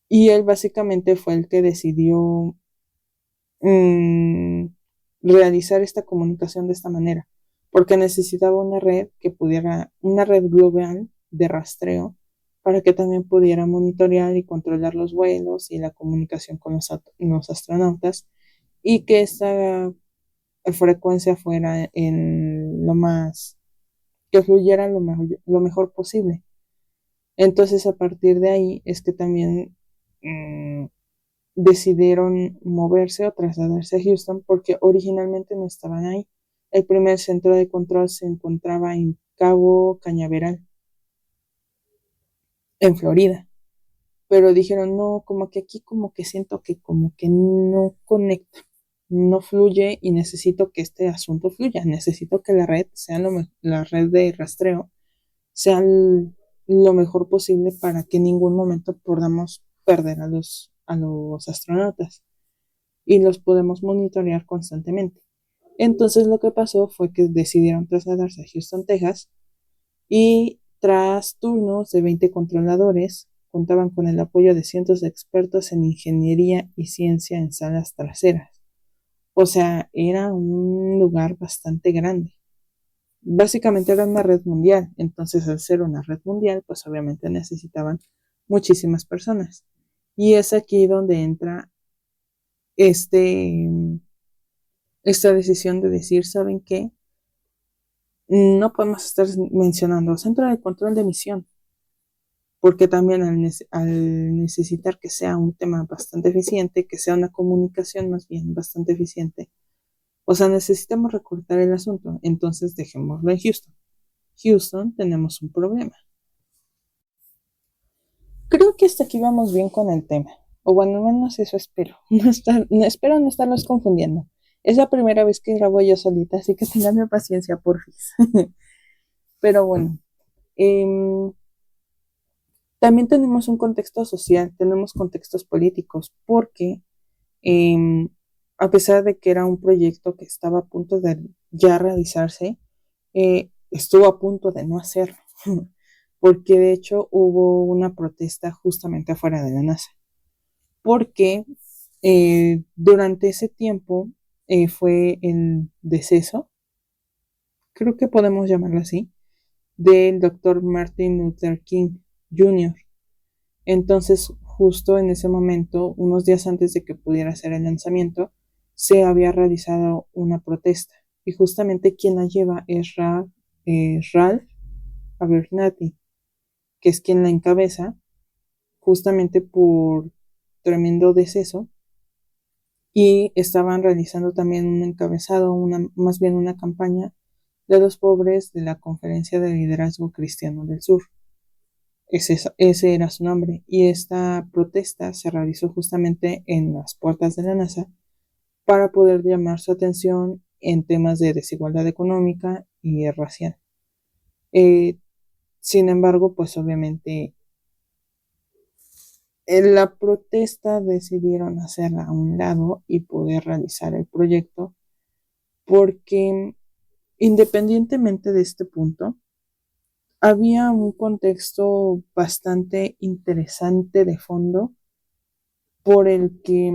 Speaker 1: Y él básicamente fue el que decidió mmm, realizar esta comunicación de esta manera, porque necesitaba una red global de rastreo para que también pudiera monitorear y controlar los vuelos y la comunicación con los astronautas y que esta frecuencia fuera en que fluyera lo mejor posible. Entonces, a partir de ahí es que también decidieron moverse o trasladarse a Houston porque originalmente no estaban ahí. El primer centro de control se encontraba en Cabo Cañaveral, en Florida. Pero dijeron, no, como que aquí como que siento que como que no conecta, no fluye y necesito que este asunto fluya. Necesito que la red sea la red de rastreo sea lo mejor posible para que en ningún momento podamos perder a los astronautas y los podemos monitorear constantemente. Entonces lo que pasó fue que decidieron trasladarse a Houston, Texas y tras turnos de 20 controladores, contaban con el apoyo de cientos de expertos en ingeniería y ciencia en salas traseras. O sea, era un lugar bastante grande. Básicamente era una red mundial, entonces al ser una red mundial, pues obviamente necesitaban muchísimas personas. Y es aquí donde entra este, esta decisión de decir, ¿saben qué? No podemos estar mencionando centro de control de emisión, porque también al necesitar que sea un tema bastante eficiente, que sea una comunicación más bien bastante eficiente, o sea, necesitamos recortar el asunto, entonces dejémoslo en Houston. Houston, tenemos un problema. Creo que hasta aquí vamos bien con el tema, o bueno, al menos eso espero. Espero no estarlos confundiendo. Es la primera vez que grabo yo solita, así que tenganme paciencia, porfis. Pero bueno, em, también tenemos un contexto social, tenemos contextos políticos, porque em, a pesar de que era un proyecto que estaba a punto de ya realizarse, estuvo a punto de no hacerlo, porque de hecho hubo una protesta justamente afuera de la NASA, porque durante ese tiempo fue el deceso, creo que podemos llamarlo así, del doctor Martin Luther King Jr. Entonces, justo en ese momento, unos días antes de que pudiera hacer el lanzamiento, se había realizado una protesta. Y justamente quien la lleva es Ralph Abernathy, que es quien la encabeza, justamente por tremendo deceso. Y estaban realizando también un encabezado, más bien una campaña de los pobres de la Conferencia de Liderazgo Cristiano del Sur. Ese era su nombre, y esta protesta se realizó justamente en las puertas de la NASA para poder llamar su atención en temas de desigualdad económica y racial. Sin embargo, pues obviamente en la protesta decidieron hacerla a un lado y poder realizar el proyecto, porque independientemente de este punto, había un contexto bastante interesante de fondo por el que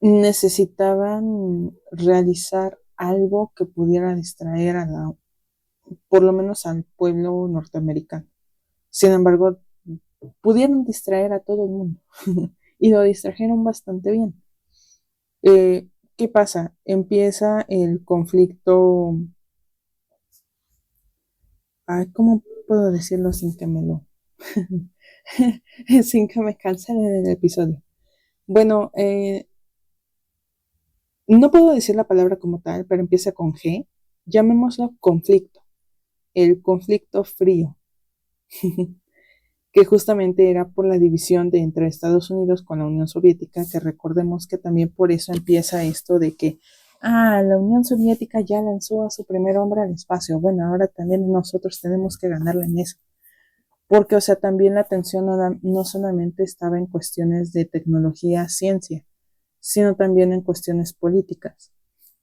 Speaker 1: necesitaban realizar algo que pudiera distraer por lo menos al pueblo norteamericano. Sin embargo, pudieron distraer a todo el mundo y lo distrajeron bastante bien. ¿Qué pasa? Empieza el conflicto. Ay, ¿cómo puedo decirlo sin que me lo sin que me cancelen el episodio? Bueno, no puedo decir la palabra como tal, pero empieza con G. Llamémoslo conflicto. El conflicto frío, que justamente era por la división entre Estados Unidos con la Unión Soviética, que recordemos que también por eso empieza esto de que, la Unión Soviética ya lanzó a su primer hombre al espacio. Bueno, ahora también nosotros tenemos que ganarle en eso. Porque, o sea, también la atención no solamente estaba en cuestiones de tecnología, ciencia, sino también en cuestiones políticas.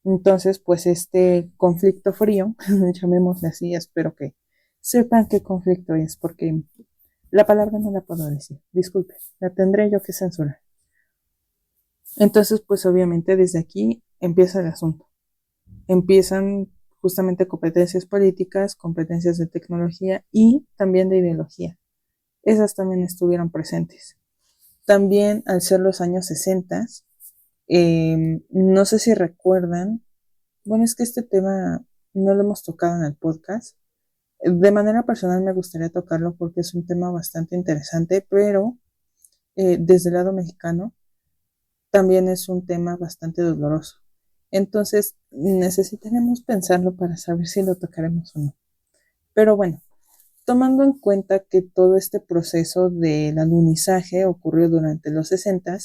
Speaker 1: Entonces, pues este conflicto frío, llamémosle así, espero que sepan qué conflicto es, porque la palabra no la puedo decir, disculpe, la tendré yo que censurar. Entonces, pues obviamente desde aquí empieza el asunto. Empiezan justamente competencias políticas, competencias de tecnología y también de ideología. Esas también estuvieron presentes. También al ser los años 60, no sé si recuerdan, bueno, es que este tema no lo hemos tocado en el podcast. De manera personal me gustaría tocarlo porque es un tema bastante interesante, pero desde el lado mexicano también es un tema bastante doloroso. Entonces necesitaremos pensarlo para saber si lo tocaremos o no. Pero bueno, tomando en cuenta que todo este proceso del alunizaje ocurrió durante los 60,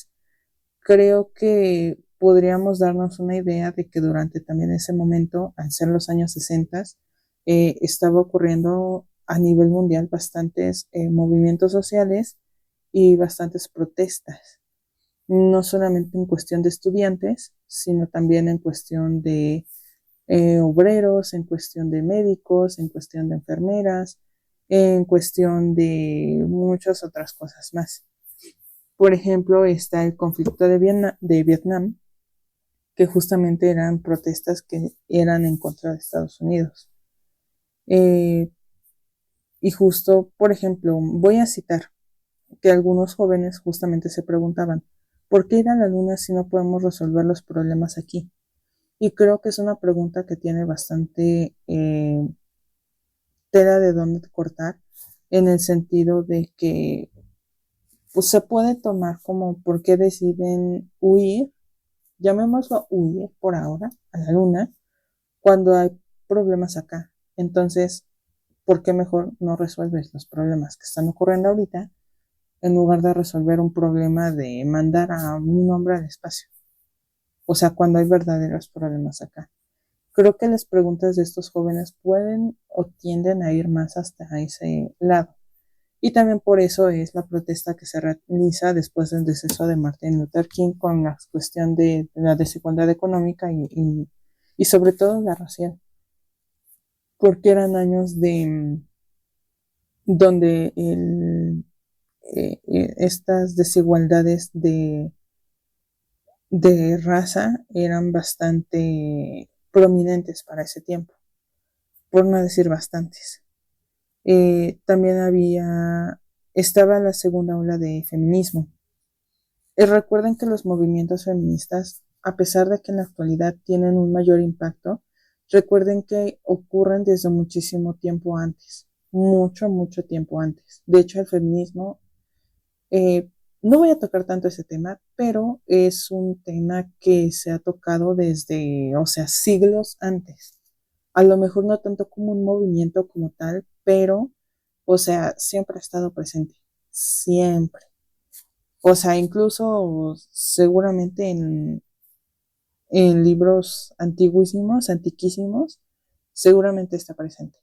Speaker 1: creo que podríamos darnos una idea de que durante también ese momento, al ser los años 60, estaba ocurriendo a nivel mundial bastantes movimientos sociales y bastantes protestas, no solamente en cuestión de estudiantes, sino también en cuestión de obreros, en cuestión de médicos, en cuestión de enfermeras, en cuestión de muchas otras cosas más. Por ejemplo, está el conflicto de Vietnam, que justamente eran protestas que eran en contra de Estados Unidos. Y justo, por ejemplo, voy a citar que algunos jóvenes justamente se preguntaban, ¿por qué ir a la luna si no podemos resolver los problemas aquí? Y creo que es una pregunta que tiene bastante tela de dónde cortar, en el sentido de que pues, se puede tomar como por qué deciden huir, llamémoslo huir por ahora, a la luna, cuando hay problemas acá. Entonces, ¿por qué mejor no resuelves los problemas que están ocurriendo ahorita en lugar de resolver un problema de mandar a un hombre al espacio? O sea, cuando hay verdaderos problemas acá. Creo que las preguntas de estos jóvenes pueden o tienden a ir más hasta ese lado. Y también por eso es la protesta que se realiza después del deceso de Martin Luther King con la cuestión de la desigualdad económica y sobre todo la racial. Porque eran años de donde estas desigualdades de raza eran bastante prominentes para ese tiempo, por no decir bastantes. También estaba la segunda ola de feminismo. Recuerden que los movimientos feministas, a pesar de que en la actualidad tienen un mayor impacto, recuerden que ocurren desde muchísimo tiempo antes, mucho, mucho tiempo antes. De hecho, el feminismo, no voy a tocar tanto ese tema, pero es un tema que se ha tocado desde, o sea, siglos antes. A lo mejor no tanto como un movimiento como tal, pero, o sea, siempre ha estado presente, siempre. O sea, incluso seguramente en libros antiguísimos, antiquísimos, seguramente está presente.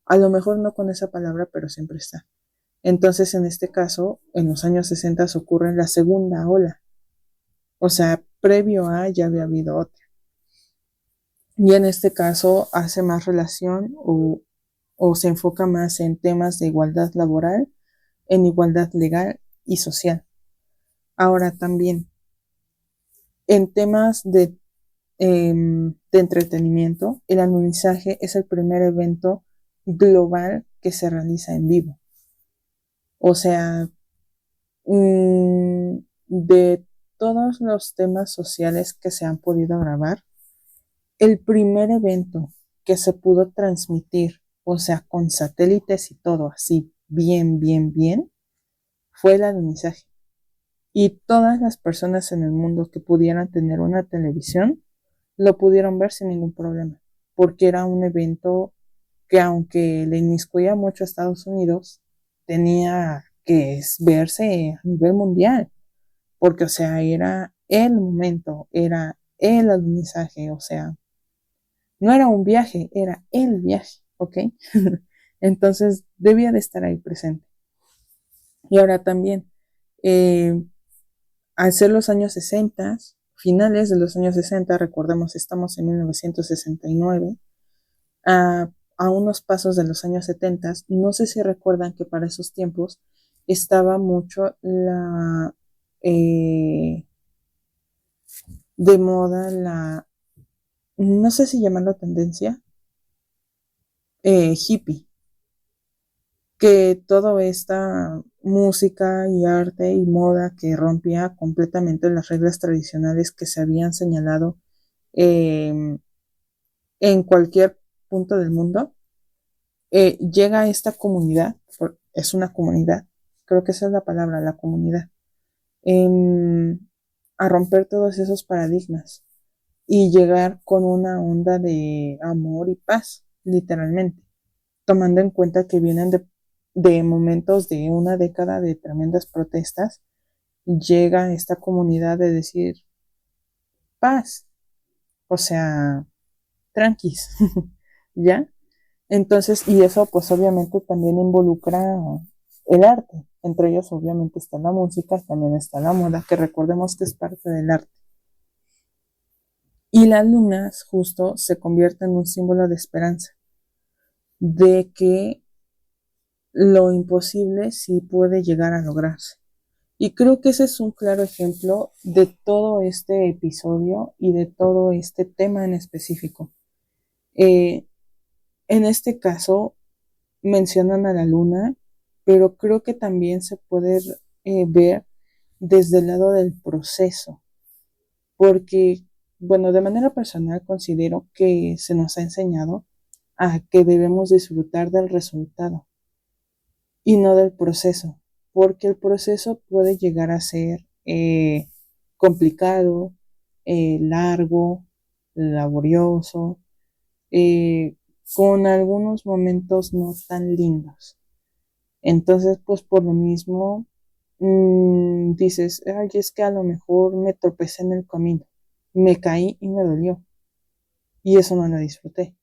Speaker 1: A lo mejor no con esa palabra, pero siempre está. Entonces, en este caso, en los años 60 ocurre la segunda ola. O sea, previo a ya había habido otra. Y en este caso hace más relación o se enfoca más en temas de igualdad laboral, en igualdad legal y social. Ahora también, en temas de entretenimiento, el alunizaje es el primer evento global que se realiza en vivo. O sea, de todos los temas sociales que se han podido grabar, el primer evento que se pudo transmitir, o sea, con satélites y todo así, bien, bien, bien, fue el alunizaje. Y todas las personas en el mundo que pudieran tener una televisión lo pudieron ver sin ningún problema, porque era un evento que aunque le inmiscuía mucho a Estados Unidos, tenía que verse a nivel mundial, porque o sea, era el momento, era el alunizaje, o sea, no era un viaje, era el viaje, ¿ok? Entonces debía de estar ahí presente. Y ahora también, eh, al ser los años 60, finales de los años 60, recordemos, estamos en 1969, a unos pasos de los años 70, no sé si recuerdan que para esos tiempos estaba mucho eh, de moda no sé si llamarlo tendencia, hippie, que toda esta música y arte y moda que rompía completamente las reglas tradicionales que se habían señalado eh, en cualquier punto del mundo, llega a esta comunidad, es una comunidad, creo que esa es la palabra, la comunidad, em, a romper todos esos paradigmas y llegar con una onda de amor y paz, literalmente, tomando en cuenta que vienen de momentos de una década de tremendas protestas, llega esta comunidad de decir paz, o sea, tranquis, ¿ya? Entonces, y eso pues obviamente también involucra el arte. Entre ellos obviamente está la música, también está la moda, que recordemos que es parte del arte. Y las lunas justo se convierten en un símbolo de esperanza, de que lo imposible sí puede llegar a lograrse. Y creo que ese es un claro ejemplo de todo este episodio y de todo este tema en específico. Eh, en este caso mencionan a la luna, pero creo que también se puede ver desde el lado del proceso, porque, bueno, de manera personal considero que se nos ha enseñado a que debemos disfrutar del resultado y no del proceso, porque el proceso puede llegar a ser complicado, largo, laborioso, eh, con algunos momentos no tan lindos. Entonces, pues por lo mismo, dices, ay, es que a lo mejor me tropecé en el camino, me caí y me dolió, y eso no lo disfruté.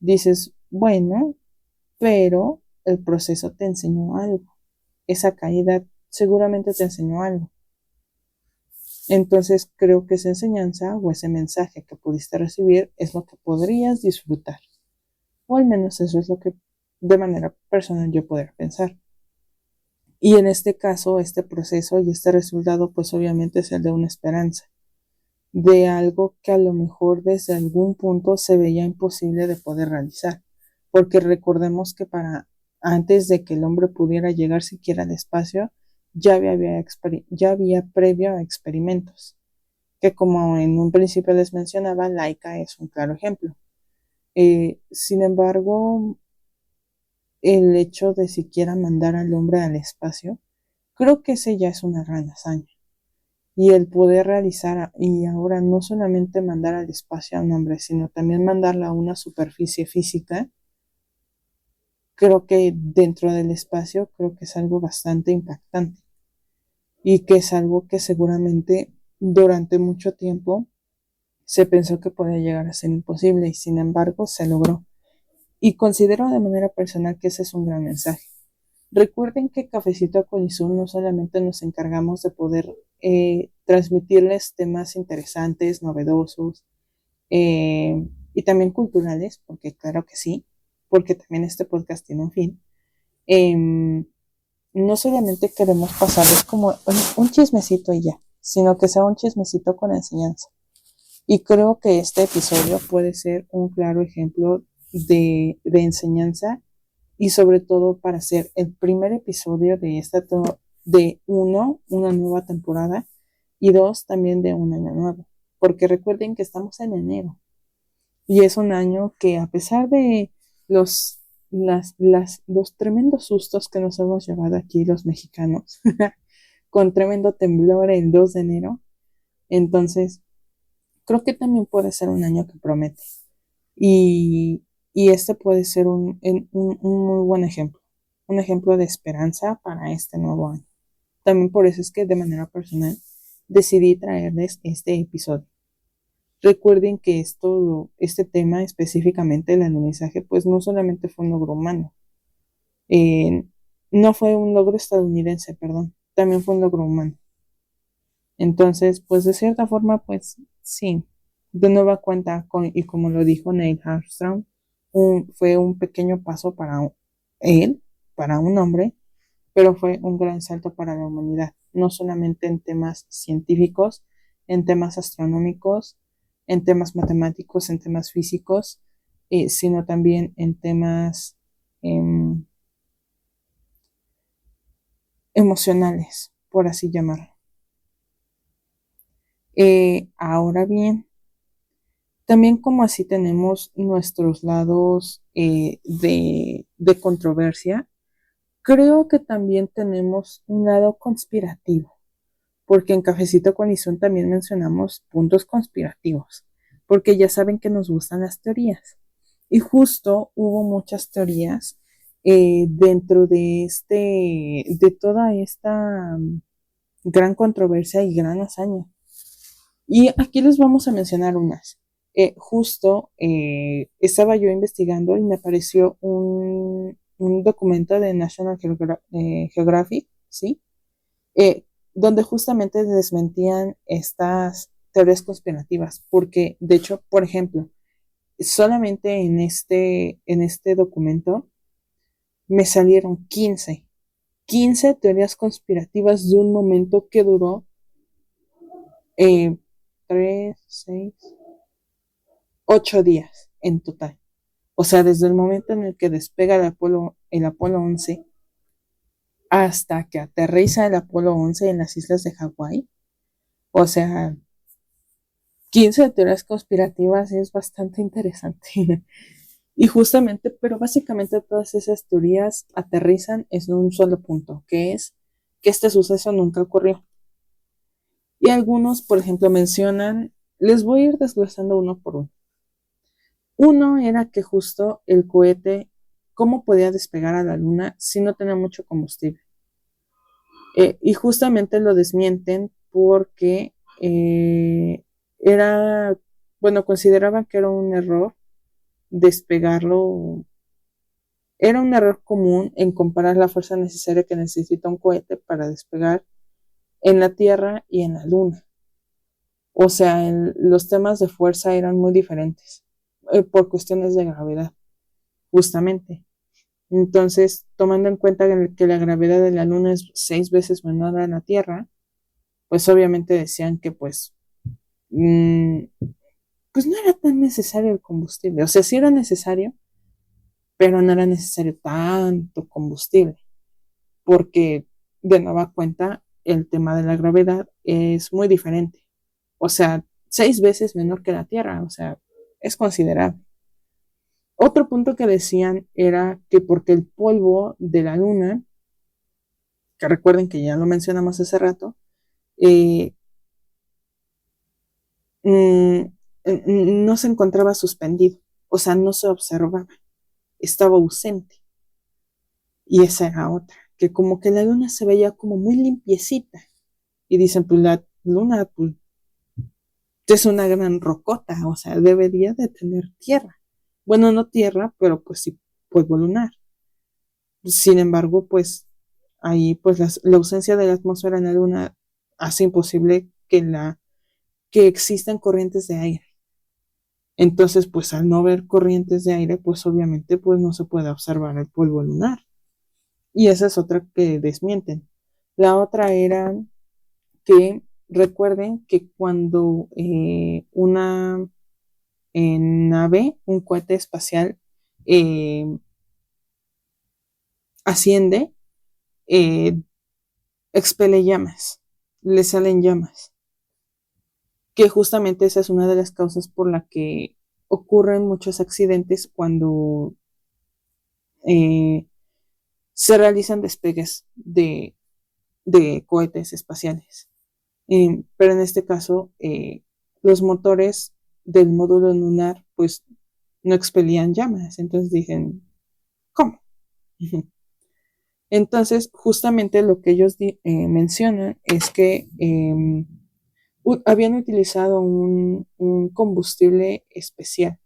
Speaker 1: Dices, bueno, pero el proceso te enseñó algo. Esa caída seguramente te enseñó algo. Entonces creo que esa enseñanza o ese mensaje que pudiste recibir es lo que podrías disfrutar. O al menos eso es lo que de manera personal yo podría pensar. Y en este caso, este proceso y este resultado, pues obviamente es el de una esperanza, de algo que a lo mejor desde algún punto se veía imposible de poder realizar. Porque recordemos que para antes de que el hombre pudiera llegar siquiera al espacio, ya había previo experimentos, que como en un principio les mencionaba, Laika es un claro ejemplo. Sin embargo, el hecho de siquiera mandar al hombre al espacio, creo que ese ya es una gran hazaña. y el poder realizar y ahora no solamente mandar al espacio a un hombre, sino también mandarla a una superficie física, creo que dentro del espacio creo que es algo bastante impactante y que es algo que seguramente durante mucho tiempo se pensó que podía llegar a ser imposible y sin embargo se logró. Y considero de manera personal que ese es un gran mensaje. Recuerden que Cafecito con Izul no solamente nos encargamos de poder transmitirles temas interesantes, novedosos y también culturales, porque claro que sí, porque también este podcast tiene un fin. Eh, no solamente queremos pasarles como un chismecito y ya, sino que sea un chismecito con enseñanza. Y creo que este episodio puede ser un claro ejemplo de enseñanza y sobre todo para ser el primer episodio de de una nueva temporada y dos, también de un año nuevo. Porque recuerden que estamos en enero y es un año que a pesar de los, los tremendos sustos que nos hemos llevado aquí los mexicanos, con tremendo temblor el 2 de enero, entonces creo que también puede ser un año que promete. Y, y este puede ser un muy buen ejemplo, un ejemplo de esperanza para este nuevo año. También por eso es que de manera personal decidí traerles este episodio. Recuerden que este tema específicamente el alunizaje, pues no solamente fue un logro humano, eh, no fue un logro estadounidense, perdón, también fue un logro humano. Entonces, pues de cierta forma, pues sí, de nueva cuenta, y como lo dijo Neil Armstrong, fue un pequeño paso para él, para un hombre, pero fue un gran salto para la humanidad, no solamente en temas científicos, en temas astronómicos, en temas matemáticos, en temas físicos, sino también en temas em, emocionales, por así llamarlo. Ahora bien, también como así tenemos nuestros lados de controversia, creo que también tenemos un lado conspirativo, porque en Cafecito con Izun también mencionamos puntos conspirativos, porque ya saben que nos gustan las teorías. Y justo hubo muchas teorías dentro de toda esta gran controversia y gran hazaña. Y aquí les vamos a mencionar unas. Justo estaba yo investigando y me apareció un documento de National Geographic, ¿sí? Donde justamente desmentían estas teorías conspirativas, porque de hecho, por ejemplo, solamente en este documento me salieron 15 teorías conspirativas de un momento que duró 3, 6, 8 días en total. O sea, desde el momento en el que despega el Apolo 11 hasta que aterriza el Apolo 11 en las islas de Hawái. O sea, 15 teorías conspirativas es bastante interesante. Y justamente, pero básicamente todas esas teorías aterrizan en un solo punto, que es que este suceso nunca ocurrió. Y algunos, por ejemplo, mencionan, les voy a ir desglosando uno por uno. Uno era que justo el cohete, ¿cómo podía despegar a la luna si no tenía mucho combustible? Y justamente lo desmienten porque era, bueno, consideraban que era un error despegarlo, era un error común en comparar la fuerza necesaria que necesita un cohete para despegar en la Tierra y en la Luna. O sea, los temas de fuerza eran muy diferentes por cuestiones de gravedad, justamente. Entonces, tomando en cuenta que la gravedad de la Luna es 6 veces menor a la Tierra, pues obviamente decían que mmm, pues no era tan necesario el combustible. O sea, sí era necesario, pero no era necesario tanto combustible, porque de nueva cuenta el tema de la gravedad es muy diferente. O sea, 6 veces menor que la Tierra, o sea, es considerable. Otro punto que decían era que porque el polvo de la Luna, que recuerden que ya lo mencionamos hace rato, mm, no se encontraba suspendido, o sea, no se observaba, estaba ausente. Y esa era otra, que como que la luna se veía como muy limpiecita. Y dicen, pues la luna pues, es una gran rocota, o sea, debería de tener tierra. Bueno, no tierra, pero pues sí, polvo lunar. Sin embargo, pues ahí pues la ausencia de la atmósfera en la luna hace imposible que existan corrientes de aire. Entonces, pues al no ver corrientes de aire, pues obviamente pues no se puede observar el polvo lunar. Y esa es otra que desmienten. La otra era que recuerden que cuando una nave, un cohete espacial, eh, asciende, eh, expele llamas, le salen llamas, que justamente esa es una de las causas por la que ocurren muchos accidentes cuando eh, se realizan despegues de cohetes espaciales. Pero en este caso, los motores del módulo lunar pues no expelían llamas. Entonces dicen, ¿cómo? Entonces, justamente lo que ellos mencionan es que habían utilizado un combustible especial.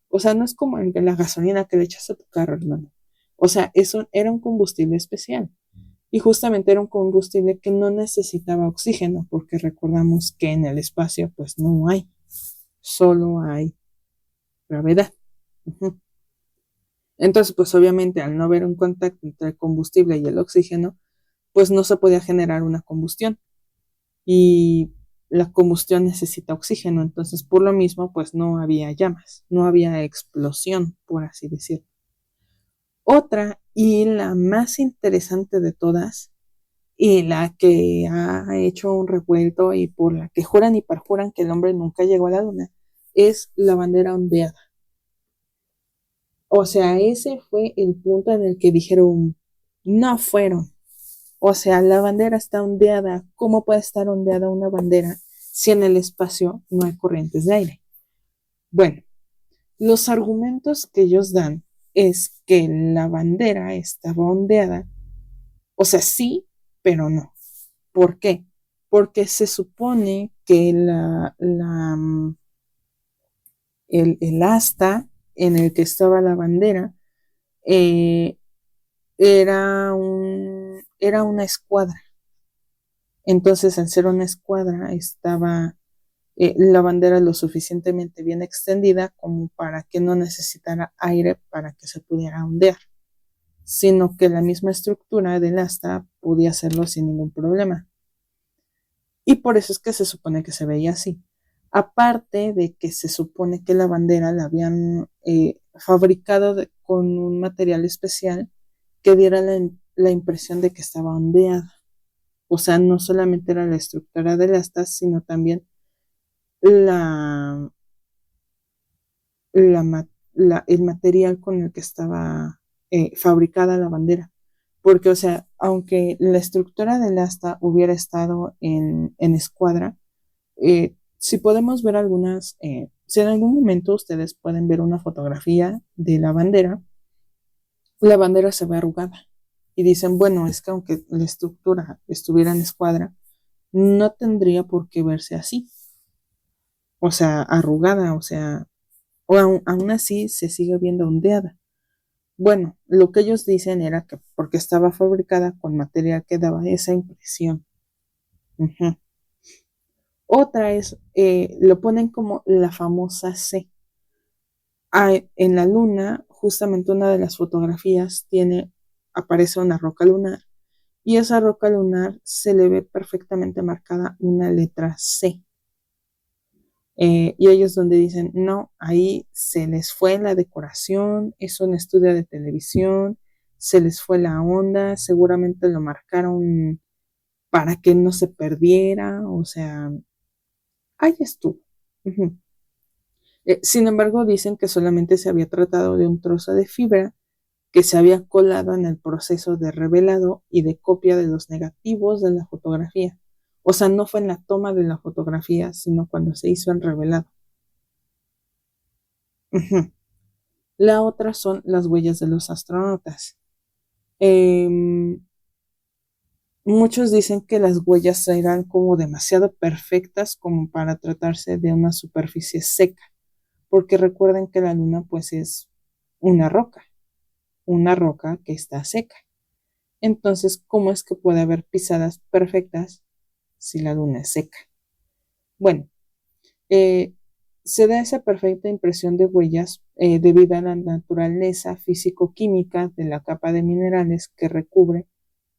Speaker 1: O sea, no es como el de la gasolina que le echas a tu carro, hermano. O sea, eso era un combustible especial. Y justamente era un combustible que no necesitaba oxígeno, porque recordamos que en el espacio pues no hay, solo hay gravedad. Uh-huh. Entonces, pues obviamente al no haber un contacto entre el combustible y el oxígeno, pues no se podía generar una combustión. Y la combustión necesita oxígeno, entonces por lo mismo pues no había llamas, no había explosión, por así decirlo. Otra y la más interesante de todas y la que ha hecho un revuelto y por la que juran y perjuran que el hombre nunca llegó a la luna, es la bandera ondeada. O sea, ese fue el punto en el que dijeron, no fueron. O sea, la bandera está ondeada. ¿Cómo puede estar ondeada una bandera si en el espacio no hay corrientes de aire? Bueno, los argumentos que ellos dan es que la bandera estaba ondeada. O sea, sí, pero no. ¿Por qué? Porque se supone que el asta en el que estaba la bandera eh, era una escuadra. Entonces, al ser una escuadra, estaba la bandera lo suficientemente bien extendida como para que no necesitara aire para que se pudiera ondear, sino que la misma estructura del asta podía hacerlo sin ningún problema. Y por eso es que se supone que se veía así. Aparte de que se supone que la bandera la habían fabricado con un material especial que diera la impresión de que estaba ondeada. O sea, no solamente era la estructura del asta, sino también la, el material con el que estaba fabricada la bandera. Porque, o sea, aunque la estructura del asta hubiera estado en escuadra, si podemos ver algunas, si en algún momento ustedes pueden ver una fotografía de la bandera se ve arrugada. Y dicen, bueno, es que aunque la estructura estuviera en escuadra, no tendría por qué verse así. O sea, arrugada, o sea, o aún así se sigue viendo ondeada. Bueno, lo que ellos dicen era que porque estaba fabricada con material que daba esa impresión. Uh-huh. Otra es, lo ponen como la famosa C. En la luna, justamente una de las fotografías aparece una roca lunar y esa roca lunar se le ve perfectamente marcada una letra C. Y ellos donde dicen, no, ahí se les fue la decoración, es un estudio de televisión, se les fue la onda, seguramente lo marcaron para que no se perdiera, o sea, ahí estuvo. Uh-huh. Sin embargo, dicen que solamente se había tratado de un trozo de fibra que se había colado en el proceso de revelado y de copia de los negativos de la fotografía. O sea, no fue en la toma de la fotografía, sino cuando se hizo el revelado. Ujú. La otra son las huellas de los astronautas. Em, Muchos dicen que las huellas eran como demasiado perfectas como para tratarse de una superficie seca, porque recuerden que la luna pues es una roca, una roca que está seca. Entonces, ¿cómo es que puede haber pisadas perfectas si la luna es seca? Bueno, eh, se da esa perfecta impresión de huellas debido a la naturaleza físico-química de la capa de minerales que recubre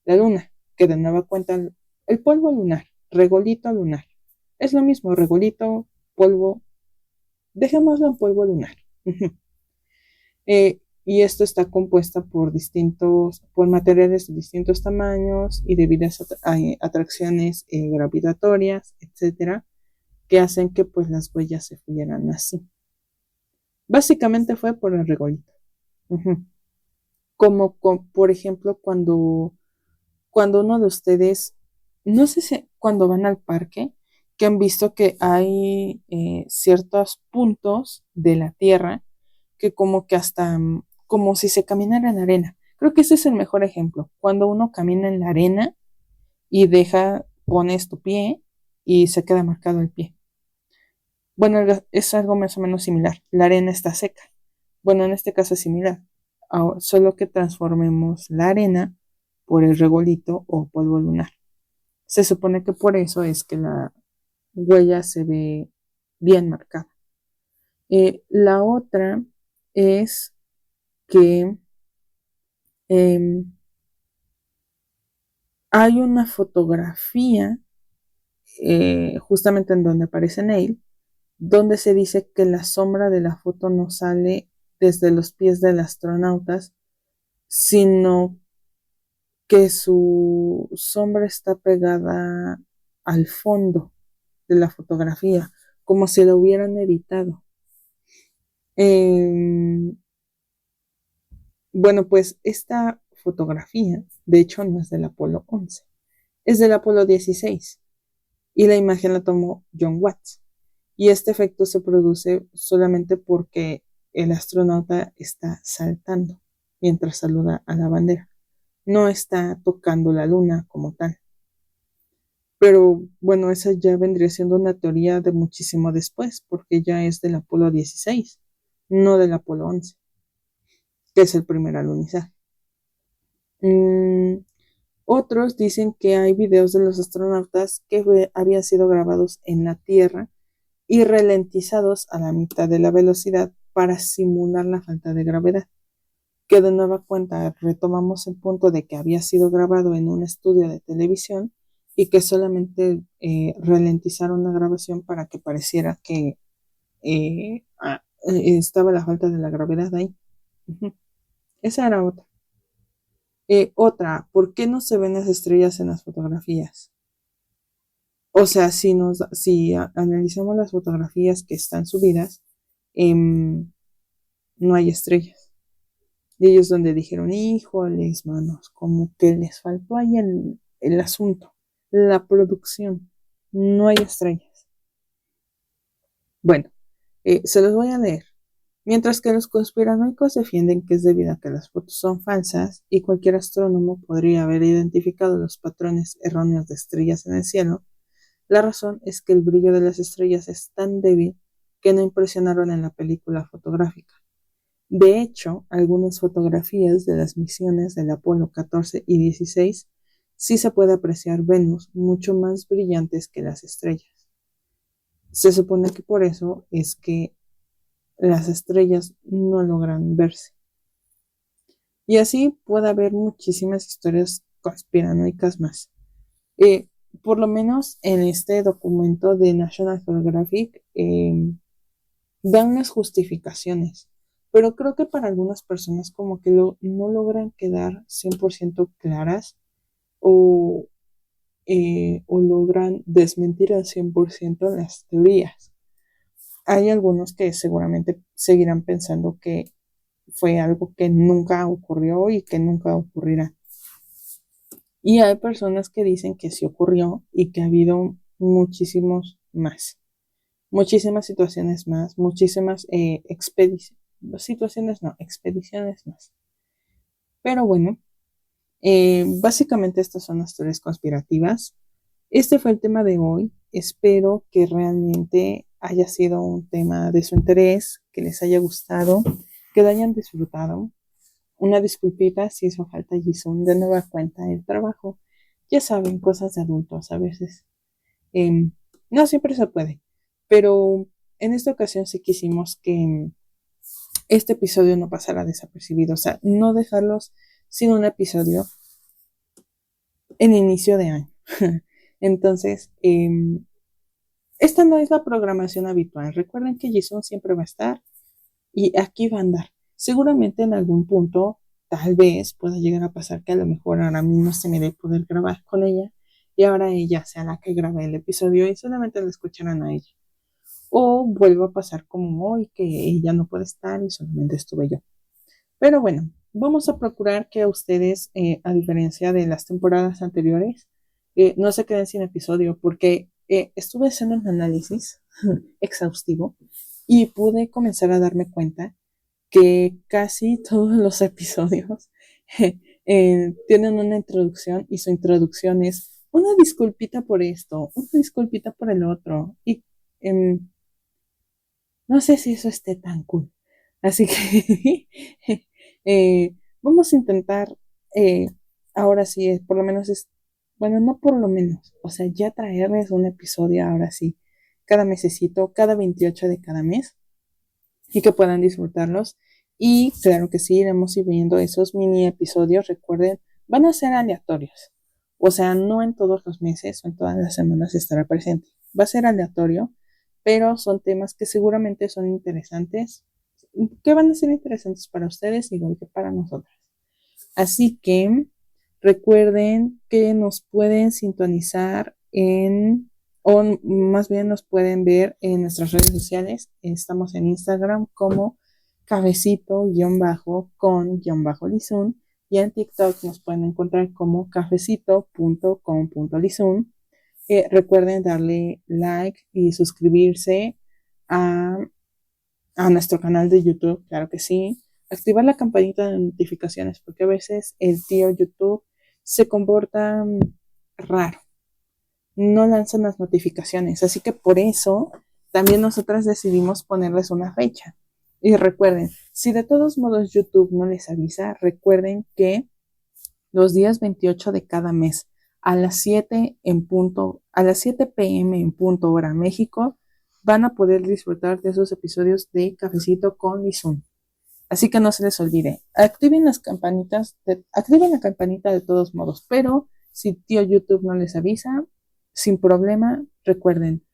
Speaker 1: la luna, que de nueva cuenta el polvo lunar, regolito lunar. Es lo mismo, regolito, polvo, dejémoslo en polvo lunar. Y esto está compuesta por materiales de distintos tamaños y debidas a atracciones gravitatorias, etcétera, que hacen que pues las huellas se fueran así. Básicamente fue por el regolito. Ujú. Por ejemplo, cuando uno de ustedes, no sé si cuando van al parque, que han visto que hay ciertos puntos de la Tierra que como que hasta, como si se caminara en la arena. Creo que ese es el mejor ejemplo. Cuando uno camina en la arena y pones tu pie y se queda marcado el pie. Bueno, es algo más o menos similar. La arena está seca. Bueno, en este caso es similar. Solo que transformemos la arena por el regolito o polvo lunar. Se supone que por eso es que la huella se ve bien marcada. La otra es que em, hay una fotografía justamente en donde aparece Neil, donde se dice que la sombra de la foto no sale desde los pies del astronauta, sino que su sombra está pegada al fondo de la fotografía, como si la hubieran editado. Eh, bueno, pues esta fotografía, de hecho, no es del Apolo 11, es del Apolo 16 y la imagen la tomó John Watts. Y este efecto se produce solamente porque el astronauta está saltando mientras saluda a la bandera. No está tocando la luna como tal. Pero bueno, esa ya vendría siendo una teoría de muchísimo después, porque ya es del Apolo 16, no del Apolo 11, que es el primer alunizaje. Mm, Otros dicen que hay videos de los astronautas que habían sido grabados en la Tierra y ralentizados a la mitad de la velocidad para simular la falta de gravedad. Que de nueva cuenta retomamos el punto de que había sido grabado en un estudio de televisión y que solamente ralentizaron la grabación para que pareciera que estaba la falta de la gravedad ahí. Ujú. Esa era otra. Otra, ¿por qué no se ven las estrellas en las fotografías? O sea, si analizamos las fotografías que están subidas, em, no hay estrellas. Y ellos donde dijeron, híjoles, manos, como que les faltó ahí el asunto, la producción. No hay estrellas. Bueno, se los voy a leer. Mientras que los conspiranoicos defienden que es debido a que las fotos son falsas y cualquier astrónomo podría haber identificado los patrones erróneos de estrellas en el cielo, la razón es que el brillo de las estrellas es tan débil que no impresionaron en la película fotográfica. De hecho, algunas fotografías de las misiones del Apolo 14 y 16 sí se puede apreciar Venus mucho más brillantes que las estrellas. Se supone que por eso es que las estrellas no logran verse. Y así puede haber muchísimas historias conspiranoicas más. Eh, por lo menos en este documento de National Geographic dan unas justificaciones, pero creo que para algunas personas como que no logran quedar 100% claras o, o logran desmentir al 100% las teorías. Hay algunos que seguramente seguirán pensando que fue algo que nunca ocurrió y que nunca ocurrirá. Y hay personas que dicen que sí ocurrió y que ha habido muchísimas situaciones más, muchísimas situaciones, no, expediciones más. Pero bueno, básicamente estas son las teorías conspirativas. Este fue el tema de hoy. Espero que realmente haya sido un tema de su interés, que les haya gustado, que lo hayan disfrutado. Una disculpita si hizo falta Jason de nueva cuenta el trabajo. Ya saben, cosas de adultos a veces. Eh, no siempre se puede, pero en esta ocasión sí quisimos que este episodio no pasara desapercibido, o sea, no dejarlos sin un episodio en inicio de año. Entonces, esta no es la programación habitual. Recuerden que Jason siempre va a estar y aquí va a andar. Seguramente en algún punto, tal vez pueda llegar a pasar que a lo mejor ahora mismo se me dé poder grabar con ella y ahora ella sea la que grabe el episodio y solamente la escucharán a ella. O vuelva a pasar como hoy, que ella no puede estar y solamente estuve yo. Pero bueno, vamos a procurar que a ustedes, a diferencia de las temporadas anteriores, no se queden sin episodio, porque estuve haciendo un análisis exhaustivo y pude comenzar a darme cuenta que casi todos los episodios tienen una introducción y su introducción es una disculpita por esto, una disculpita por el otro. Y no sé si eso esté tan cool. Así que vamos a intentar, eh, ahora sí, por lo menos bueno, no por lo menos, o sea, ya traerles un episodio ahora sí, cada mesecito, cada 28 de cada mes, y que puedan disfrutarlos. Y claro que sí, iremos viendo esos mini episodios, recuerden, van a ser aleatorios. O sea, no en todos los meses o en todas las semanas estará presente. Va a ser aleatorio, pero son temas que seguramente son interesantes, que van a ser interesantes para ustedes igual que para nosotras. Así que recuerden que nos pueden sintonizar o más bien nos pueden ver en nuestras redes sociales. Estamos en Instagram como cafecito-con-lizun y en TikTok nos pueden encontrar como cafecito.com.lizun. Recuerden darle like y suscribirse a, a nuestro canal de YouTube, claro que sí. Activar la campanita de notificaciones, porque a veces el tío YouTube se comporta raro, no lanzan las notificaciones, así que por eso también nosotras decidimos ponerles una fecha. Y recuerden, si de todos modos YouTube no les avisa, recuerden que los días 28 de cada mes a las 7 en punto, a las 7 p.m. en punto hora México, van a poder disfrutar de esos episodios de Cafecito con Lizun. Así que no se les olvide, activen la campanita de todos modos, pero si tío YouTube no les avisa, sin problema, recuerden,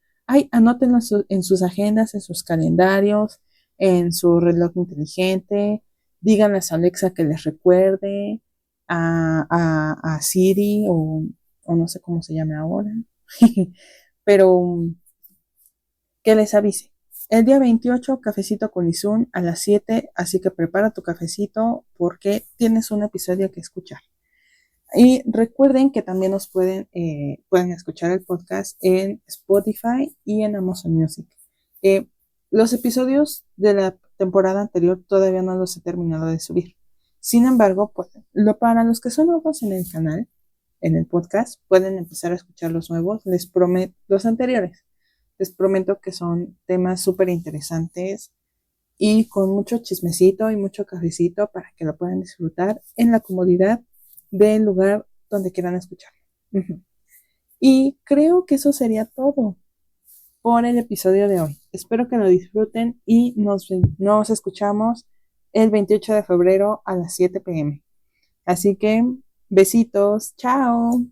Speaker 1: anótenlo en sus agendas, en sus calendarios, en su reloj inteligente, díganles a Alexa que les recuerde, a Siri o no sé cómo se llame ahora, pero que les avise. El día 28, cafecito con Izun a las 7, así que prepara tu cafecito porque tienes un episodio que escuchar. Y recuerden que también nos pueden escuchar el podcast en Spotify y en Amazon Music. Los episodios de la temporada anterior todavía no los he terminado de subir. Sin embargo, pues, para los que son nuevos en el canal, en el podcast, pueden empezar a escuchar los nuevos, les prometo, los anteriores. Les prometo que son temas súper interesantes y con mucho chismecito y mucho cafecito para que lo puedan disfrutar en la comodidad del lugar donde quieran escucharlo. Y creo que eso sería todo por el episodio de hoy. Espero que lo disfruten y nos escuchamos el 28 de febrero a las 7 p.m. Así que besitos, chao.